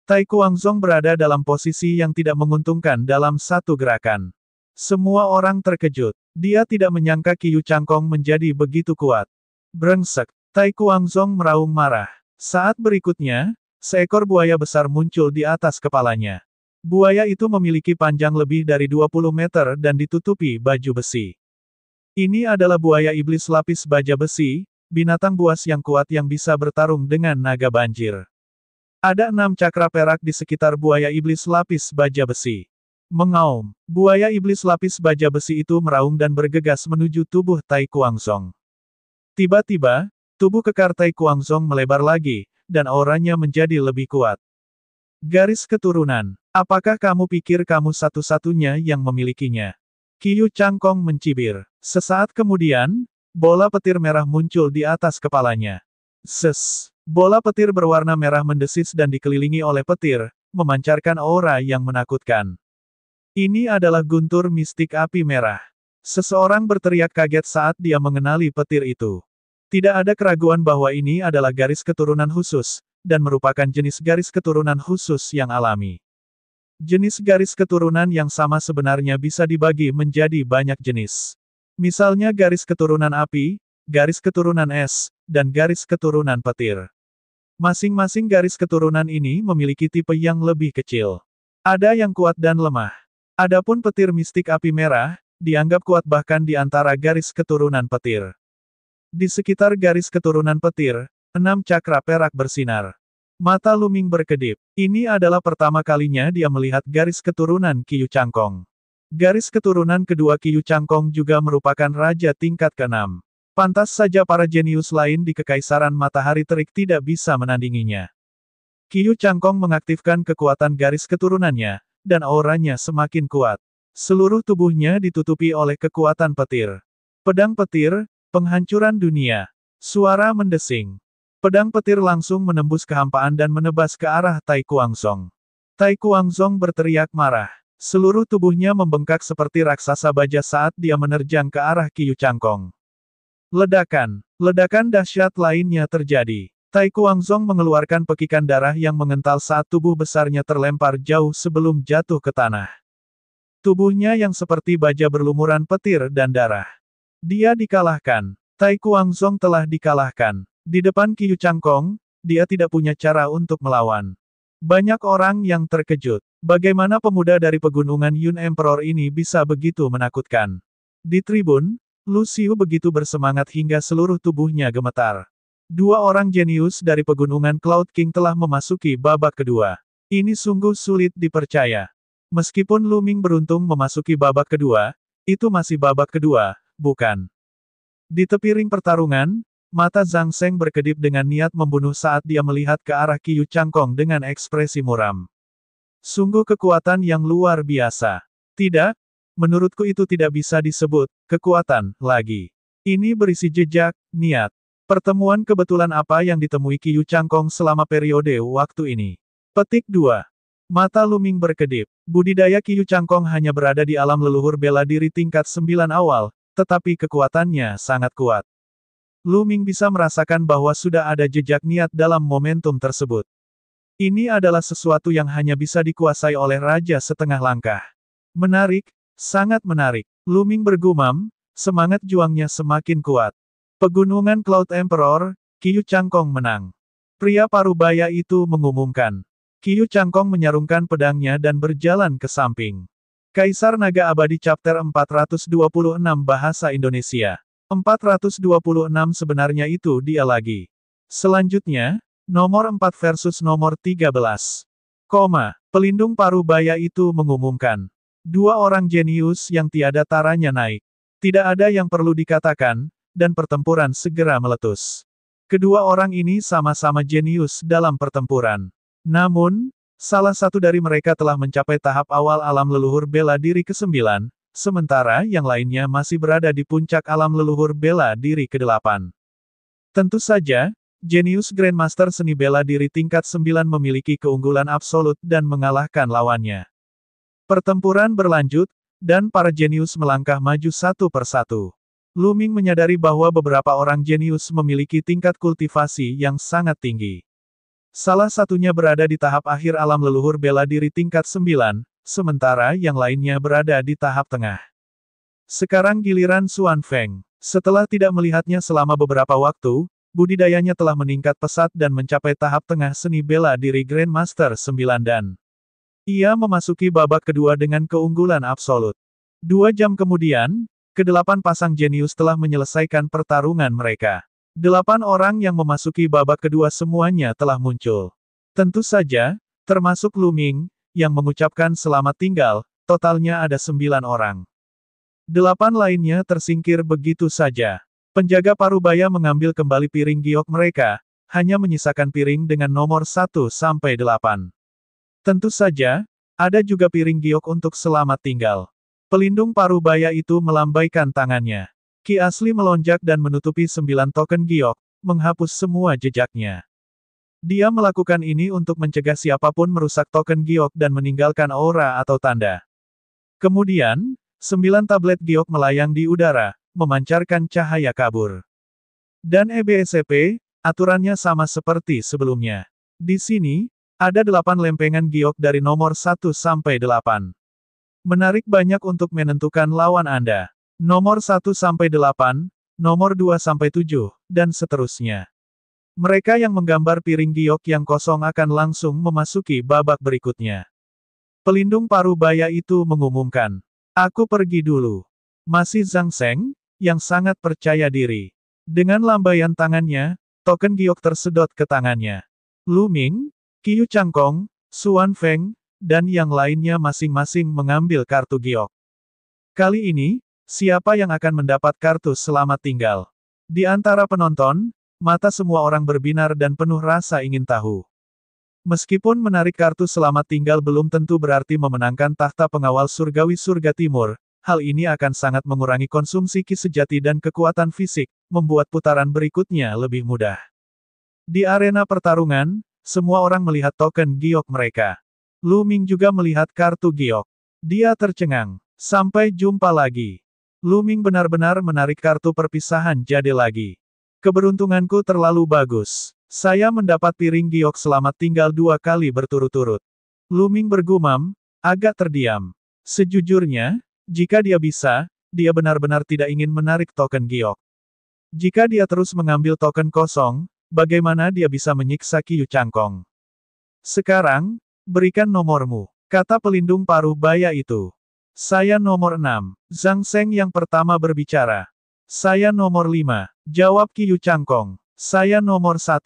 Tai Kuangzong berada dalam posisi yang tidak menguntungkan dalam satu gerakan. Semua orang terkejut. Dia tidak menyangka Qiyu Changkong menjadi begitu kuat. Brengsek. Tai Kuangzong meraung marah. Saat berikutnya, seekor buaya besar muncul di atas kepalanya. Buaya itu memiliki panjang lebih dari 20 meter dan ditutupi baju besi. Ini adalah buaya iblis lapis baja besi, binatang buas yang kuat yang bisa bertarung dengan naga banjir. Ada 6 cakra perak di sekitar buaya iblis lapis baja besi. Mengaum, buaya iblis lapis baja besi itu meraung dan bergegas menuju tubuh Tai Kuangzong. Tiba-tiba, tubuh kekar Tai Kuangzong melebar lagi, dan auranya menjadi lebih kuat. Garis keturunan. Apakah kamu pikir kamu satu-satunya yang memilikinya? Qiyu Changkong mencibir. Sesaat kemudian, bola petir merah muncul di atas kepalanya. Ses. Bola petir berwarna merah mendesis dan dikelilingi oleh petir, memancarkan aura yang menakutkan. Ini adalah guntur mistik api merah. Seseorang berteriak kaget saat dia mengenali petir itu. Tidak ada keraguan bahwa ini adalah garis keturunan khusus, dan merupakan jenis garis keturunan khusus yang alami. Jenis garis keturunan yang sama sebenarnya bisa dibagi menjadi banyak jenis. Misalnya garis keturunan api, garis keturunan es, dan garis keturunan petir. Masing-masing garis keturunan ini memiliki tipe yang lebih kecil. Ada yang kuat dan lemah. Adapun petir mistik api merah, dianggap kuat bahkan di antara garis keturunan petir. Di sekitar garis keturunan petir, 6 cakra perak bersinar. Mata Luming berkedip. Ini adalah pertama kalinya dia melihat garis keturunan Qiyu Changkong. Garis keturunan kedua Qiyu Changkong juga merupakan raja tingkat ke-6. Pantas saja para jenius lain di Kekaisaran Matahari Terik tidak bisa menandinginya. Qiyu Changkong mengaktifkan kekuatan garis keturunannya, dan auranya semakin kuat. Seluruh tubuhnya ditutupi oleh kekuatan petir. Pedang petir, penghancuran dunia. Suara mendesing. Pedang petir langsung menembus kehampaan dan menebas ke arah Tai Kuangzong. Tai Kuangzong berteriak marah. Seluruh tubuhnya membengkak seperti raksasa baja saat dia menerjang ke arah Qiyu Changkong. Ledakan. Ledakan dahsyat lainnya terjadi. Tai Kuangzong mengeluarkan pekikan darah yang mengental saat tubuh besarnya terlempar jauh sebelum jatuh ke tanah. Tubuhnya yang seperti baja berlumuran petir dan darah. Dia dikalahkan. Tai Kuangzong telah dikalahkan. Di depan Qiyu Changkong, dia tidak punya cara untuk melawan. Banyak orang yang terkejut. Bagaimana pemuda dari pegunungan Yun Emperor ini bisa begitu menakutkan? Di tribun, Lu Xiu begitu bersemangat hingga seluruh tubuhnya gemetar. 2 orang jenius dari pegunungan Cloud King telah memasuki babak kedua. Ini sungguh sulit dipercaya. Meskipun Lu Ming beruntung memasuki babak kedua, itu masih babak kedua, bukan? Di tepi ring pertarungan, mata Zhang Seng berkedip dengan niat membunuh saat dia melihat ke arah Qiyu Changkong dengan ekspresi muram. Sungguh kekuatan yang luar biasa. Tidak, menurutku itu tidak bisa disebut kekuatan lagi. Ini berisi jejak, niat. Pertemuan kebetulan apa yang ditemui Qiu Changkong selama periode waktu ini. Petik 2. Mata Lu Ming berkedip. Budidaya Qiu Changkong hanya berada di alam leluhur bela diri tingkat 9 awal, tetapi kekuatannya sangat kuat. Lu Ming bisa merasakan bahwa sudah ada jejak niat dalam momentum tersebut. Ini adalah sesuatu yang hanya bisa dikuasai oleh raja setengah langkah. Menarik, sangat menarik. Lu Ming bergumam, semangat juangnya semakin kuat. Pegunungan Cloud Emperor, Qiu Changkong menang. Pria parubaya itu mengumumkan. Qiu Changkong menyarungkan pedangnya dan berjalan ke samping. Kaisar Naga Abadi Chapter 426 Bahasa Indonesia. 426 sebenarnya itu dia lagi. Selanjutnya, nomor 4 versus nomor 13. Pelindung parubaya itu mengumumkan. Dua orang jenius yang tiada taranya naik. Tidak ada yang perlu dikatakan, dan pertempuran segera meletus. Kedua orang ini sama-sama jenius dalam pertempuran. Namun, salah satu dari mereka telah mencapai tahap awal alam leluhur bela diri ke-9, sementara yang lainnya masih berada di puncak alam leluhur bela diri ke-8. Tentu saja, jenius Grandmaster seni bela diri tingkat 9 memiliki keunggulan absolut dan mengalahkan lawannya. Pertempuran berlanjut, dan para jenius melangkah maju satu persatu. Lu Ming menyadari bahwa beberapa orang jenius memiliki tingkat kultivasi yang sangat tinggi. Salah satunya berada di tahap akhir alam leluhur bela diri tingkat 9, sementara yang lainnya berada di tahap tengah. Sekarang giliran Xuan Feng. Setelah tidak melihatnya selama beberapa waktu, budidayanya telah meningkat pesat dan mencapai tahap tengah seni bela diri Grandmaster 9 dan ia memasuki babak kedua dengan keunggulan absolut. 2 jam kemudian, ke-8 pasang jenius telah menyelesaikan pertarungan mereka. 8 orang yang memasuki babak kedua semuanya telah muncul. Tentu saja, termasuk Lu Ming, yang mengucapkan selamat tinggal, totalnya ada 9 orang. 8 lainnya tersingkir begitu saja. Penjaga parubaya mengambil kembali piring giok mereka, hanya menyisakan piring dengan nomor 1 sampai 8. Tentu saja, ada juga piring giok untuk selamat tinggal. Pelindung parubaya itu melambaikan tangannya. Ki asli melonjak dan menutupi 9 token giok, menghapus semua jejaknya. Dia melakukan ini untuk mencegah siapapun merusak token giok dan meninggalkan aura atau tanda. Kemudian, 9 tablet giok melayang di udara, memancarkan cahaya kabur. Dan EBSP, aturannya sama seperti sebelumnya. Di sini, ada 8 lempengan giok dari nomor 1 sampai 8. Menarik banyak untuk menentukan lawan Anda. Nomor 1 sampai 8, nomor 2 sampai 7, dan seterusnya. Mereka yang menggambar piring giok yang kosong akan langsung memasuki babak berikutnya. Pelindung parubaya itu mengumumkan. Aku pergi dulu. Masih Zhang Seng, yang sangat percaya diri. Dengan lambaian tangannya, token giok tersedot ke tangannya. Lu Ming, Qiu Changkong, Xuan Feng, dan yang lainnya masing-masing mengambil kartu giok. Kali ini, siapa yang akan mendapat kartu selamat tinggal? Di antara penonton, mata semua orang berbinar dan penuh rasa ingin tahu. Meskipun menarik kartu selamat tinggal belum tentu berarti memenangkan tahta pengawal surgawi surga timur, hal ini akan sangat mengurangi konsumsi ki sejati dan kekuatan fisik, membuat putaran berikutnya lebih mudah. Di arena pertarungan, semua orang melihat token giok mereka. Lu Ming juga melihat kartu giok. Dia tercengang. Sampai jumpa lagi. Lu Ming benar-benar menarik kartu perpisahan jade lagi. Keberuntunganku terlalu bagus. Saya mendapat piring giok selamat tinggal 2 kali berturut-turut. Lu Ming bergumam, agak terdiam. Sejujurnya, jika dia bisa, dia benar-benar tidak ingin menarik token giok. Jika dia terus mengambil token kosong, bagaimana dia bisa menyiksa Qiu Changkong? Sekarang, berikan nomormu, kata pelindung parubaya itu. Saya nomor 6. Zhang Seng yang pertama berbicara. Saya nomor 5. Jawab Qiu Changkong. Saya nomor 1.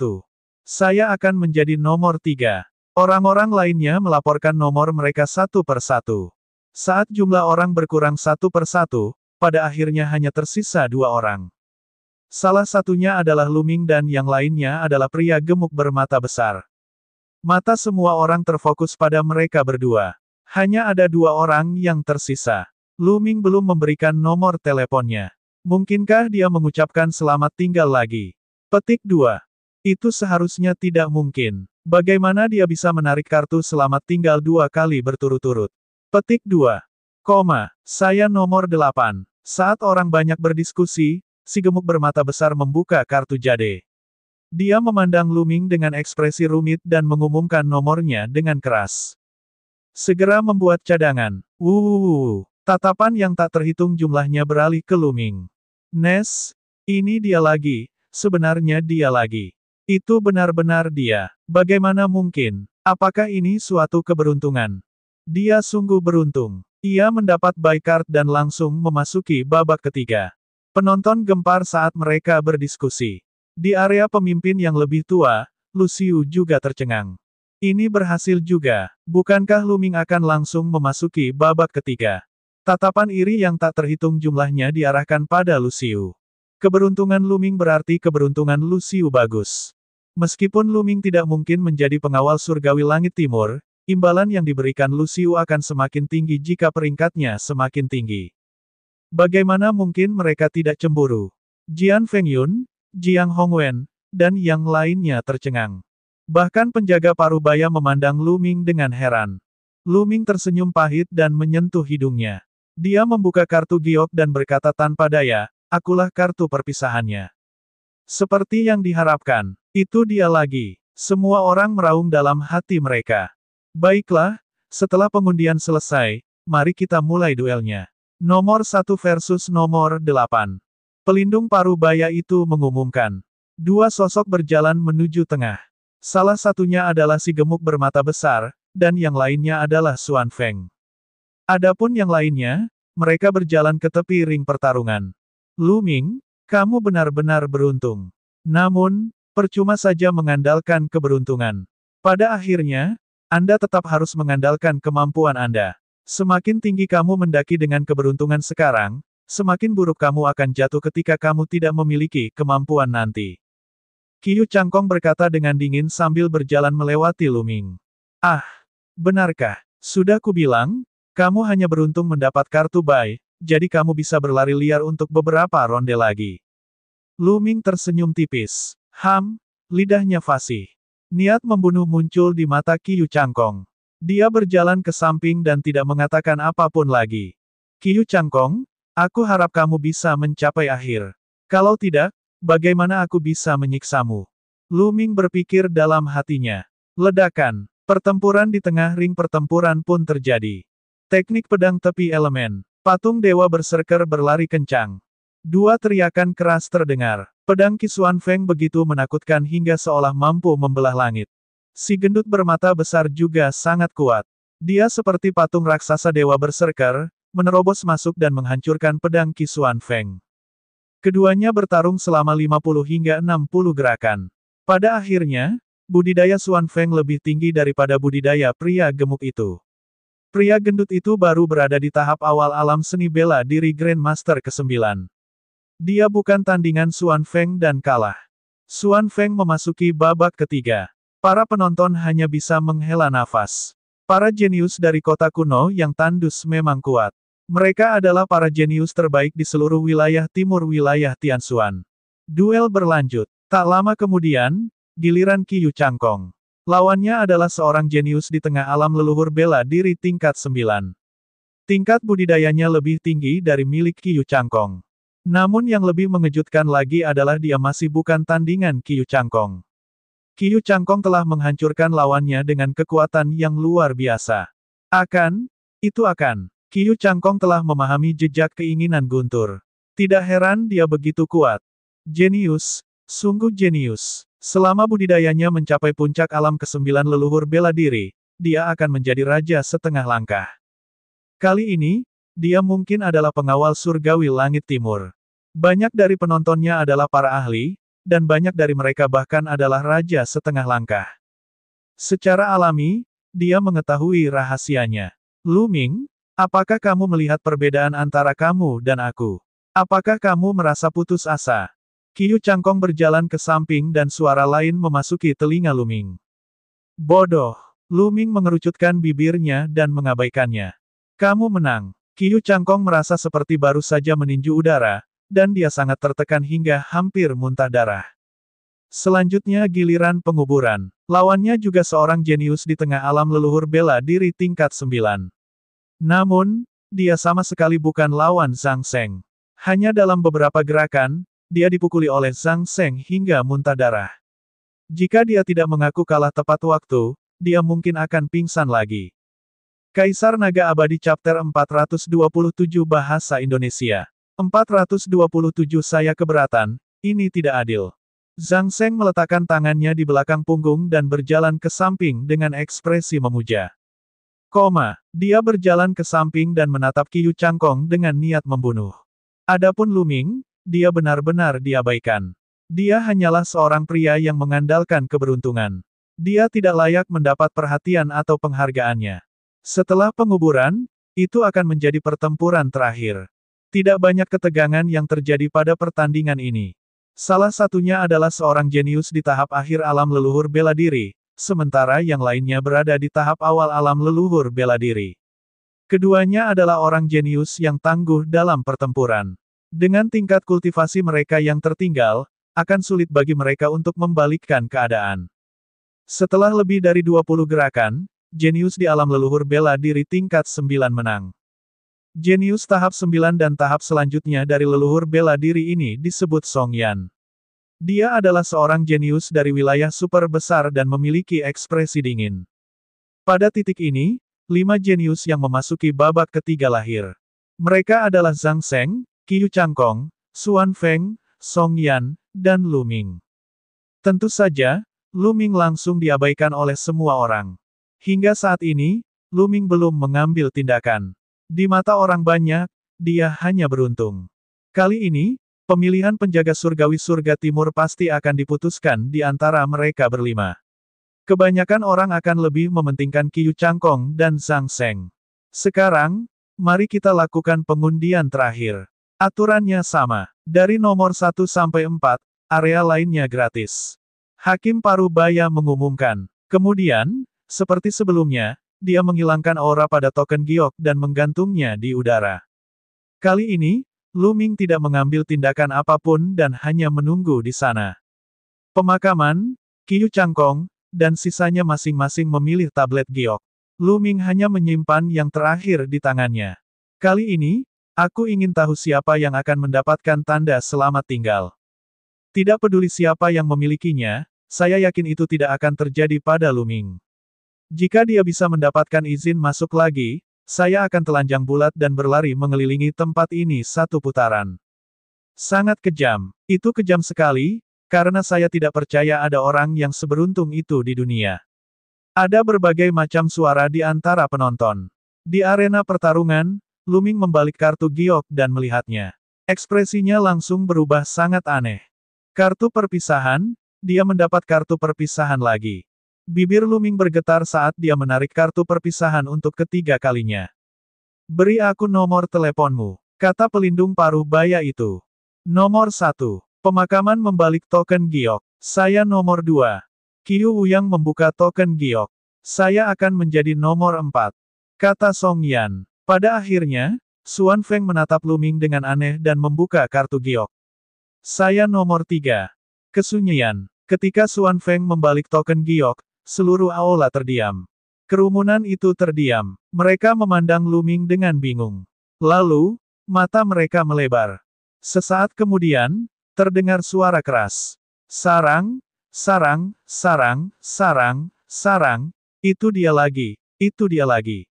Saya akan menjadi nomor 3. Orang-orang lainnya melaporkan nomor mereka satu per satu. Saat jumlah orang berkurang satu per satu, pada akhirnya hanya tersisa 2 orang. Salah satunya adalah Lu Ming dan yang lainnya adalah pria gemuk bermata besar. Mata semua orang terfokus pada mereka berdua. Hanya ada dua orang yang tersisa. Lu Ming belum memberikan nomor teleponnya. Mungkinkah dia mengucapkan selamat tinggal lagi? Petik 2. Itu seharusnya tidak mungkin. Bagaimana dia bisa menarik kartu selamat tinggal 2 kali berturut-turut? Petik 2. Saya nomor 8. Saat orang banyak berdiskusi, si gemuk bermata besar membuka kartu jade. Dia memandang Lu Ming dengan ekspresi rumit dan mengumumkan nomornya dengan keras. Segera membuat cadangan. Tatapan yang tak terhitung jumlahnya beralih ke Lu Ming. Nes, ini dia lagi, sebenarnya dia lagi. Itu benar-benar dia. Bagaimana mungkin? Apakah ini suatu keberuntungan? Dia sungguh beruntung. Ia mendapat buy card dan langsung memasuki babak ketiga. Penonton gempar saat mereka berdiskusi. Di area pemimpin yang lebih tua, Lu Xiu juga tercengang. Ini berhasil juga. Bukankah Lu Ming akan langsung memasuki babak ketiga? Tatapan iri yang tak terhitung jumlahnya diarahkan pada Lu Xiu. Keberuntungan Lu Ming berarti keberuntungan Lu Xiu bagus. Meskipun Lu Ming tidak mungkin menjadi pengawal surgawi langit timur, imbalan yang diberikan Lu Xiu akan semakin tinggi jika peringkatnya semakin tinggi. Bagaimana mungkin mereka tidak cemburu? Jian Fengyun, Jiang Hongwen, dan yang lainnya tercengang. Bahkan penjaga parubaya memandang Lu Ming dengan heran. Lu Ming tersenyum pahit dan menyentuh hidungnya. Dia membuka kartu giok dan berkata tanpa daya, akulah kartu perpisahannya. Seperti yang diharapkan, itu dia lagi. Semua orang meraung dalam hati mereka. Baiklah, setelah pengundian selesai, mari kita mulai duelnya. Nomor 1 versus nomor 8. Pelindung parubaya itu mengumumkan. Dua sosok berjalan menuju tengah. Salah satunya adalah si gemuk bermata besar, dan yang lainnya adalah Xuan Feng. Adapun yang lainnya, mereka berjalan ke tepi ring pertarungan. Lu Ming, kamu benar-benar beruntung. Namun, percuma saja mengandalkan keberuntungan. Pada akhirnya, Anda tetap harus mengandalkan kemampuan Anda. Semakin tinggi kamu mendaki dengan keberuntungan sekarang, semakin buruk kamu akan jatuh ketika kamu tidak memiliki kemampuan nanti. Qiu Changkong berkata dengan dingin sambil berjalan melewati Lu Ming. Ah, benarkah? Sudah kubilang, kamu hanya beruntung mendapat kartu buy, jadi kamu bisa berlari liar untuk beberapa ronde lagi. Lu Ming tersenyum tipis. Lidahnya fasih. Niat membunuh muncul di mata Qiu Changkong. Dia berjalan ke samping dan tidak mengatakan apapun lagi. Qiu Changkong, aku harap kamu bisa mencapai akhir. Kalau tidak, bagaimana aku bisa menyiksamu? Lu Ming berpikir dalam hatinya. Ledakan. Pertempuran di tengah ring pertempuran pun terjadi. Teknik pedang tepi elemen. Patung dewa berserker berlari kencang. Dua teriakan keras terdengar. Pedang Qi Xuan Feng begitu menakutkan hingga seolah mampu membelah langit. Si gendut bermata besar juga sangat kuat. Dia seperti patung raksasa dewa berserker, menerobos masuk dan menghancurkan pedang Qi Xuan Feng. Keduanya bertarung selama 50 hingga 60 gerakan. Pada akhirnya, budidaya Xuan Feng lebih tinggi daripada budidaya pria gemuk itu. Pria gendut itu baru berada di tahap awal alam seni bela diri Grandmaster ke-9. Dia bukan tandingan Xuan Feng dan kalah. Xuan Feng memasuki babak ketiga. Para penonton hanya bisa menghela nafas. Para jenius dari kota kuno yang tandus memang kuat. Mereka adalah para jenius terbaik di seluruh wilayah timur wilayah Tianxuan. Duel berlanjut. Tak lama kemudian, giliran Qiu Changkong. Lawannya adalah seorang jenius di tengah alam leluhur bela diri tingkat 9. Tingkat budidayanya lebih tinggi dari milik Qiu Changkong. Namun yang lebih mengejutkan lagi adalah dia masih bukan tandingan Qiu Changkong. Qiu Changkong telah menghancurkan lawannya dengan kekuatan yang luar biasa. Qiu Changkong telah memahami jejak keinginan guntur. Tidak heran dia begitu kuat. Jenius, sungguh jenius. Selama budidayanya mencapai puncak alam ke-9 leluhur bela diri, dia akan menjadi raja setengah langkah. Kali ini, dia mungkin adalah pengawal surgawi langit timur. Banyak dari penontonnya adalah para ahli, dan banyak dari mereka bahkan adalah raja setengah langkah. Secara alami, dia mengetahui rahasianya. Lu Ming, apakah kamu melihat perbedaan antara kamu dan aku? Apakah kamu merasa putus asa? Qiu Changkong berjalan ke samping dan suara lain memasuki telinga Lu Ming. Bodoh. Lu Ming mengerucutkan bibirnya dan mengabaikannya. Kamu menang. Qiu Changkong merasa seperti baru saja meninju udara, dan dia sangat tertekan hingga hampir muntah darah. Selanjutnya giliran penguburan. Lawannya juga seorang jenius di tengah alam leluhur bela diri tingkat 9. Namun, dia sama sekali bukan lawan Zhang Seng. Hanya dalam beberapa gerakan, dia dipukuli oleh Zhang Seng hingga muntah darah. Jika dia tidak mengaku kalah tepat waktu, dia mungkin akan pingsan lagi. Kaisar Naga Abadi Chapter 427 Bahasa Indonesia. 427 Saya keberatan, ini tidak adil. Zhang Seng meletakkan tangannya di belakang punggung dan berjalan ke samping dengan ekspresi memuja. Dia berjalan ke samping dan menatap Qiu Changkong dengan niat membunuh. Adapun Lu Ming, dia benar-benar diabaikan. Dia hanyalah seorang pria yang mengandalkan keberuntungan. Dia tidak layak mendapat perhatian atau penghargaannya. Setelah penguburan, itu akan menjadi pertempuran terakhir. Tidak banyak ketegangan yang terjadi pada pertandingan ini. Salah satunya adalah seorang jenius di tahap akhir alam leluhur bela diri, sementara yang lainnya berada di tahap awal alam leluhur bela diri. Keduanya adalah orang jenius yang tangguh dalam pertempuran. Dengan tingkat kultivasi mereka yang tertinggal, akan sulit bagi mereka untuk membalikkan keadaan. Setelah lebih dari 20 gerakan, jenius di alam leluhur bela diri tingkat 9 menang. Jenius tahap 9 dan tahap selanjutnya dari leluhur bela diri ini disebut Song Yan. Dia adalah seorang jenius dari wilayah super besar dan memiliki ekspresi dingin. Pada titik ini, 5 jenius yang memasuki babak ketiga lahir. Mereka adalah Zhang Seng, Qiu Changkong, Xuan Feng, Song Yan, dan Lu Ming. Tentu saja, Lu Ming langsung diabaikan oleh semua orang. Hingga saat ini, Lu Ming belum mengambil tindakan. Di mata orang banyak, dia hanya beruntung. Kali ini, pemilihan penjaga surgawi surga timur pasti akan diputuskan di antara mereka berlima. Kebanyakan orang akan lebih mementingkan Qiu Changkong dan Zhang Seng. Sekarang, mari kita lakukan pengundian terakhir. Aturannya sama. Dari nomor 1 sampai 4, area lainnya gratis. Hakim Parubaya mengumumkan. Kemudian, seperti sebelumnya, dia menghilangkan aura pada token giok dan menggantungnya di udara. Kali ini, Lu Ming tidak mengambil tindakan apapun dan hanya menunggu di sana. Pemakaman, Qiu Changkong, dan sisanya masing-masing memilih tablet giok. Lu Ming hanya menyimpan yang terakhir di tangannya. Kali ini, aku ingin tahu siapa yang akan mendapatkan tanda selamat tinggal. Tidak peduli siapa yang memilikinya, saya yakin itu tidak akan terjadi pada Lu Ming. Jika dia bisa mendapatkan izin masuk lagi, saya akan telanjang bulat dan berlari mengelilingi tempat ini satu putaran. Sangat kejam. Itu kejam sekali, karena saya tidak percaya ada orang yang seberuntung itu di dunia. Ada berbagai macam suara di antara penonton. Di arena pertarungan, Lu Ming membalik kartu giok dan melihatnya. Ekspresinya langsung berubah sangat aneh. Kartu perpisahan, dia mendapat kartu perpisahan lagi. Bibir Lu Ming bergetar saat dia menarik kartu perpisahan untuk ketiga kalinya. Beri aku nomor teleponmu, kata pelindung paruh baya itu. Nomor 1. Pemakaman membalik token giok. Saya nomor 2. Qiu Wuyang membuka token giok. Saya akan menjadi nomor 4. Kata Song Yan. Pada akhirnya, Xuan Feng menatap Lu Ming dengan aneh dan membuka kartu giok. Saya nomor 3. Kesunyian. Ketika Xuan Feng membalik token giok, seluruh aula terdiam. Kerumunan itu terdiam. Mereka memandang Lu Ming dengan bingung. Lalu, mata mereka melebar. Sesaat kemudian, terdengar suara keras. Sarang, sarang, sarang, sarang, sarang. Itu dia lagi, itu dia lagi.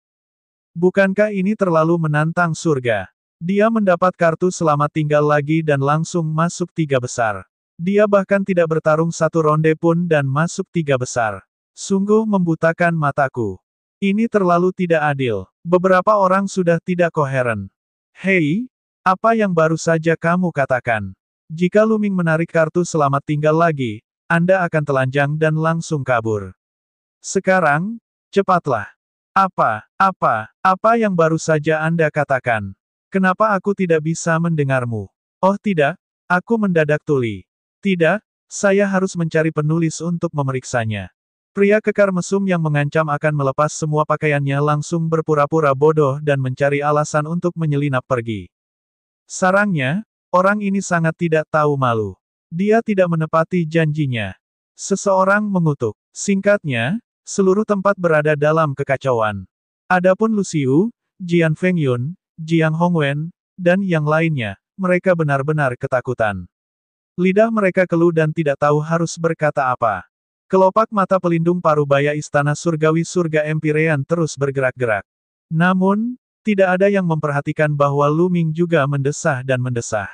Bukankah ini terlalu menantang surga? Dia mendapat kartu selamat tinggal lagi dan langsung masuk 3 besar. Dia bahkan tidak bertarung satu ronde pun dan masuk 3 besar. Sungguh membutakan mataku. Ini terlalu tidak adil. Beberapa orang sudah tidak koheren. Hei, apa yang baru saja kamu katakan? Jika Lu Ming menarik kartu selamat tinggal lagi, Anda akan telanjang dan langsung kabur. Sekarang, cepatlah. Apa yang baru saja Anda katakan? Kenapa aku tidak bisa mendengarmu? Oh tidak, aku mendadak tuli. Tidak, saya harus mencari penulis untuk memeriksanya. Pria kekar mesum yang mengancam akan melepas semua pakaiannya langsung berpura-pura bodoh dan mencari alasan untuk menyelinap pergi. Sarangnya, orang ini sangat tidak tahu malu. Dia tidak menepati janjinya. Seseorang mengutuk. Singkatnya, seluruh tempat berada dalam kekacauan. Adapun Luciu, Jian Fengyun, Jiang Hongwen, dan yang lainnya, mereka benar-benar ketakutan. Lidah mereka keluh dan tidak tahu harus berkata apa. Kelopak mata pelindung parubaya istana surgawi surga Empyrean terus bergerak-gerak. Namun, tidak ada yang memperhatikan bahwa Lu Ming juga mendesah dan mendesah.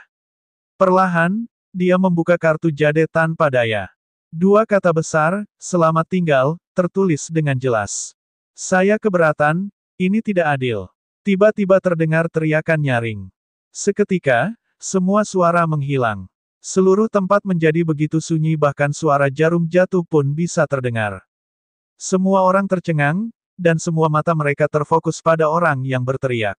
Perlahan, dia membuka kartu jade tanpa daya. Dua kata besar, "Selamat tinggal," tertulis dengan jelas. Saya keberatan, ini tidak adil. Tiba-tiba terdengar teriakan nyaring. Seketika, semua suara menghilang. Seluruh tempat menjadi begitu sunyi bahkan suara jarum jatuh pun bisa terdengar. Semua orang tercengang, dan semua mata mereka terfokus pada orang yang berteriak.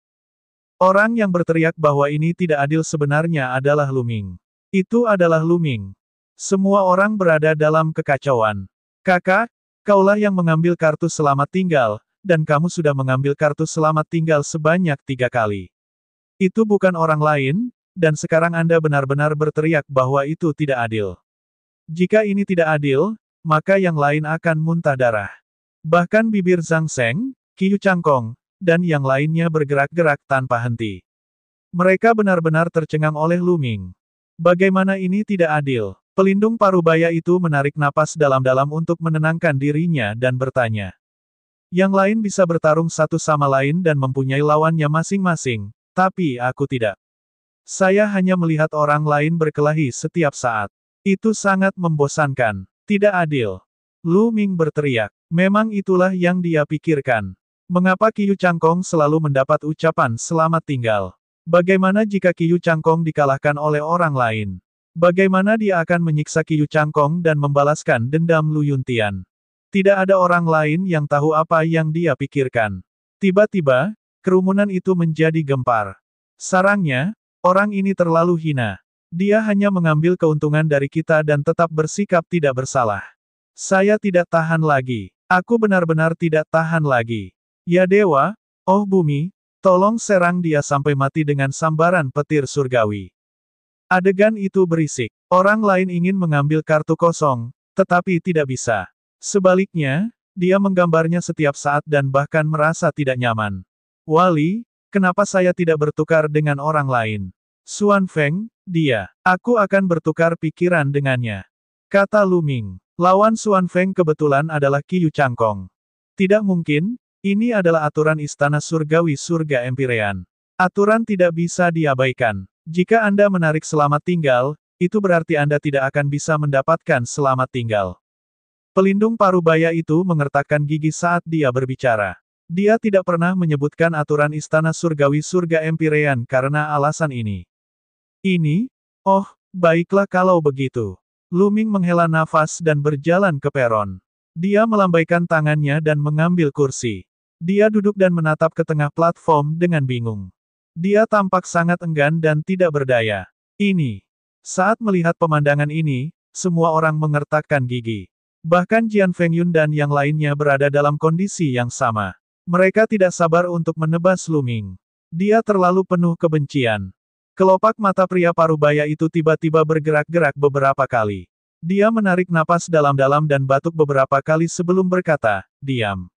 Orang yang berteriak bahwa ini tidak adil sebenarnya adalah Lu Ming. Itu adalah Lu Ming. Semua orang berada dalam kekacauan. Kakak, kaulah yang mengambil kartu selamat tinggal, dan kamu sudah mengambil kartu selamat tinggal sebanyak 3 kali. Itu bukan orang lain, dan sekarang Anda benar-benar berteriak bahwa itu tidak adil. Jika ini tidak adil, maka yang lain akan muntah darah. Bahkan bibir Zhang Seng, Qiu Changkong, dan yang lainnya bergerak-gerak tanpa henti. Mereka benar-benar tercengang oleh Lu Ming. Bagaimana ini tidak adil? Pelindung parubaya itu menarik napas dalam-dalam untuk menenangkan dirinya dan bertanya. Yang lain bisa bertarung satu sama lain dan mempunyai lawannya masing-masing, tapi aku tidak. Saya hanya melihat orang lain berkelahi setiap saat. Itu sangat membosankan. Tidak adil. Lu Ming berteriak. Memang itulah yang dia pikirkan. Mengapa Qiu Changkong selalu mendapat ucapan selamat tinggal? Bagaimana jika Qiu Changkong dikalahkan oleh orang lain? Bagaimana dia akan menyiksa Qiu Changkong dan membalaskan dendam Lu Yuntian? Tidak ada orang lain yang tahu apa yang dia pikirkan. Tiba-tiba, kerumunan itu menjadi gempar. Sarangnya, orang ini terlalu hina. Dia hanya mengambil keuntungan dari kita dan tetap bersikap tidak bersalah. Saya tidak tahan lagi. Aku benar-benar tidak tahan lagi. Ya dewa, oh bumi, tolong serang dia sampai mati dengan sambaran petir surgawi. Adegan itu berisik. Orang lain ingin mengambil kartu kosong, tetapi tidak bisa. Sebaliknya, dia menggambarnya setiap saat dan bahkan merasa tidak nyaman. Wali, kenapa saya tidak bertukar dengan orang lain? Xuan Feng, dia. Aku akan bertukar pikiran dengannya. Kata Lu Ming. Lawan Xuan Feng kebetulan adalah Qiu Changkong. Tidak mungkin, ini adalah aturan istana surgawi surga Empyrean. Aturan tidak bisa diabaikan. Jika Anda menarik selamat tinggal, itu berarti Anda tidak akan bisa mendapatkan selamat tinggal. Pelindung parubaya itu mengertakkan gigi saat dia berbicara. Dia tidak pernah menyebutkan aturan istana surgawi surga Empyrean karena alasan ini. Oh, baiklah kalau begitu. Lu Ming menghela nafas dan berjalan ke peron. Dia melambaikan tangannya dan mengambil kursi. Dia duduk dan menatap ke tengah platform dengan bingung. Dia tampak sangat enggan dan tidak berdaya. Saat melihat pemandangan ini, semua orang mengertakkan gigi. Bahkan Jian Fengyun dan yang lainnya berada dalam kondisi yang sama. Mereka tidak sabar untuk menebas Lu Ming. Dia terlalu penuh kebencian. Kelopak mata pria parubaya itu tiba-tiba bergerak-gerak beberapa kali. Dia menarik napas dalam-dalam dan batuk beberapa kali sebelum berkata, "Diam."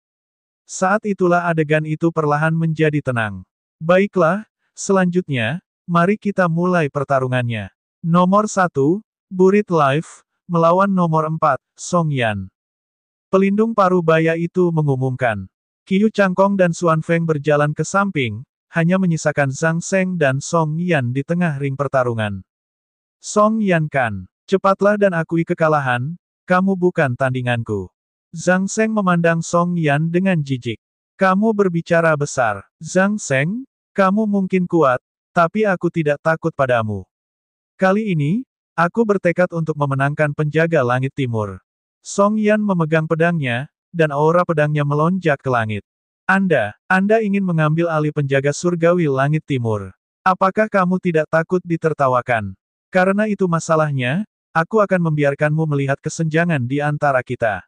Saat itulah adegan itu perlahan menjadi tenang. Baiklah, selanjutnya, mari kita mulai pertarungannya. Nomor 1, Burit Life, melawan nomor 4, Song Yan. Pelindung parubaya itu mengumumkan. Qiu Changkong dan Xuan Feng berjalan ke samping, hanya menyisakan Zhang Seng dan Song Yan di tengah ring pertarungan. Song Yan kan, cepatlah dan akui kekalahan, kamu bukan tandinganku. Zhang Seng memandang Song Yan dengan jijik. Kamu berbicara besar. Zhang Seng, kamu mungkin kuat, tapi aku tidak takut padamu. Kali ini, aku bertekad untuk memenangkan penjaga langit timur. Song Yan memegang pedangnya, dan aura pedangnya melonjak ke langit. Anda ingin mengambil alih penjaga surgawi langit timur. Apakah kamu tidak takut ditertawakan? Karena itu masalahnya, aku akan membiarkanmu melihat kesenjangan di antara kita.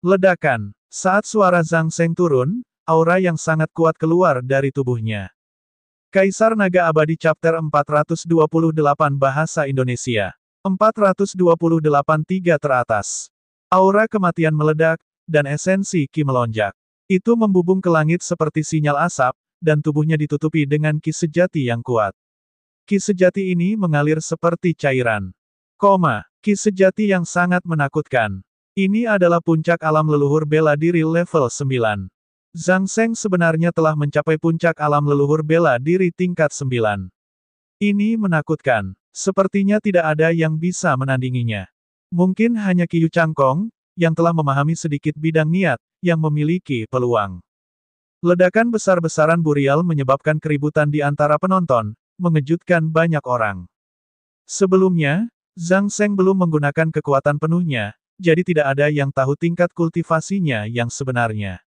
Ledakan. Saat suara Zhang Seng turun, aura yang sangat kuat keluar dari tubuhnya. Kaisar Naga Abadi Chapter 428 Bahasa Indonesia. 428 3 teratas. Aura kematian meledak, dan esensi Qi melonjak. Itu membubung ke langit seperti sinyal asap, dan tubuhnya ditutupi dengan Qi sejati yang kuat. Qi sejati ini mengalir seperti cairan. Qi sejati yang sangat menakutkan. Ini adalah puncak alam leluhur bela diri level 9. Zhang Seng sebenarnya telah mencapai puncak alam leluhur bela diri tingkat 9. Ini menakutkan. Sepertinya tidak ada yang bisa menandinginya. Mungkin hanya Qi Yu Changkong, yang telah memahami sedikit bidang niat, yang memiliki peluang. Ledakan besar-besaran Burial menyebabkan keributan di antara penonton, mengejutkan banyak orang. Sebelumnya, Zhang Seng belum menggunakan kekuatan penuhnya, jadi tidak ada yang tahu tingkat kultivasinya yang sebenarnya.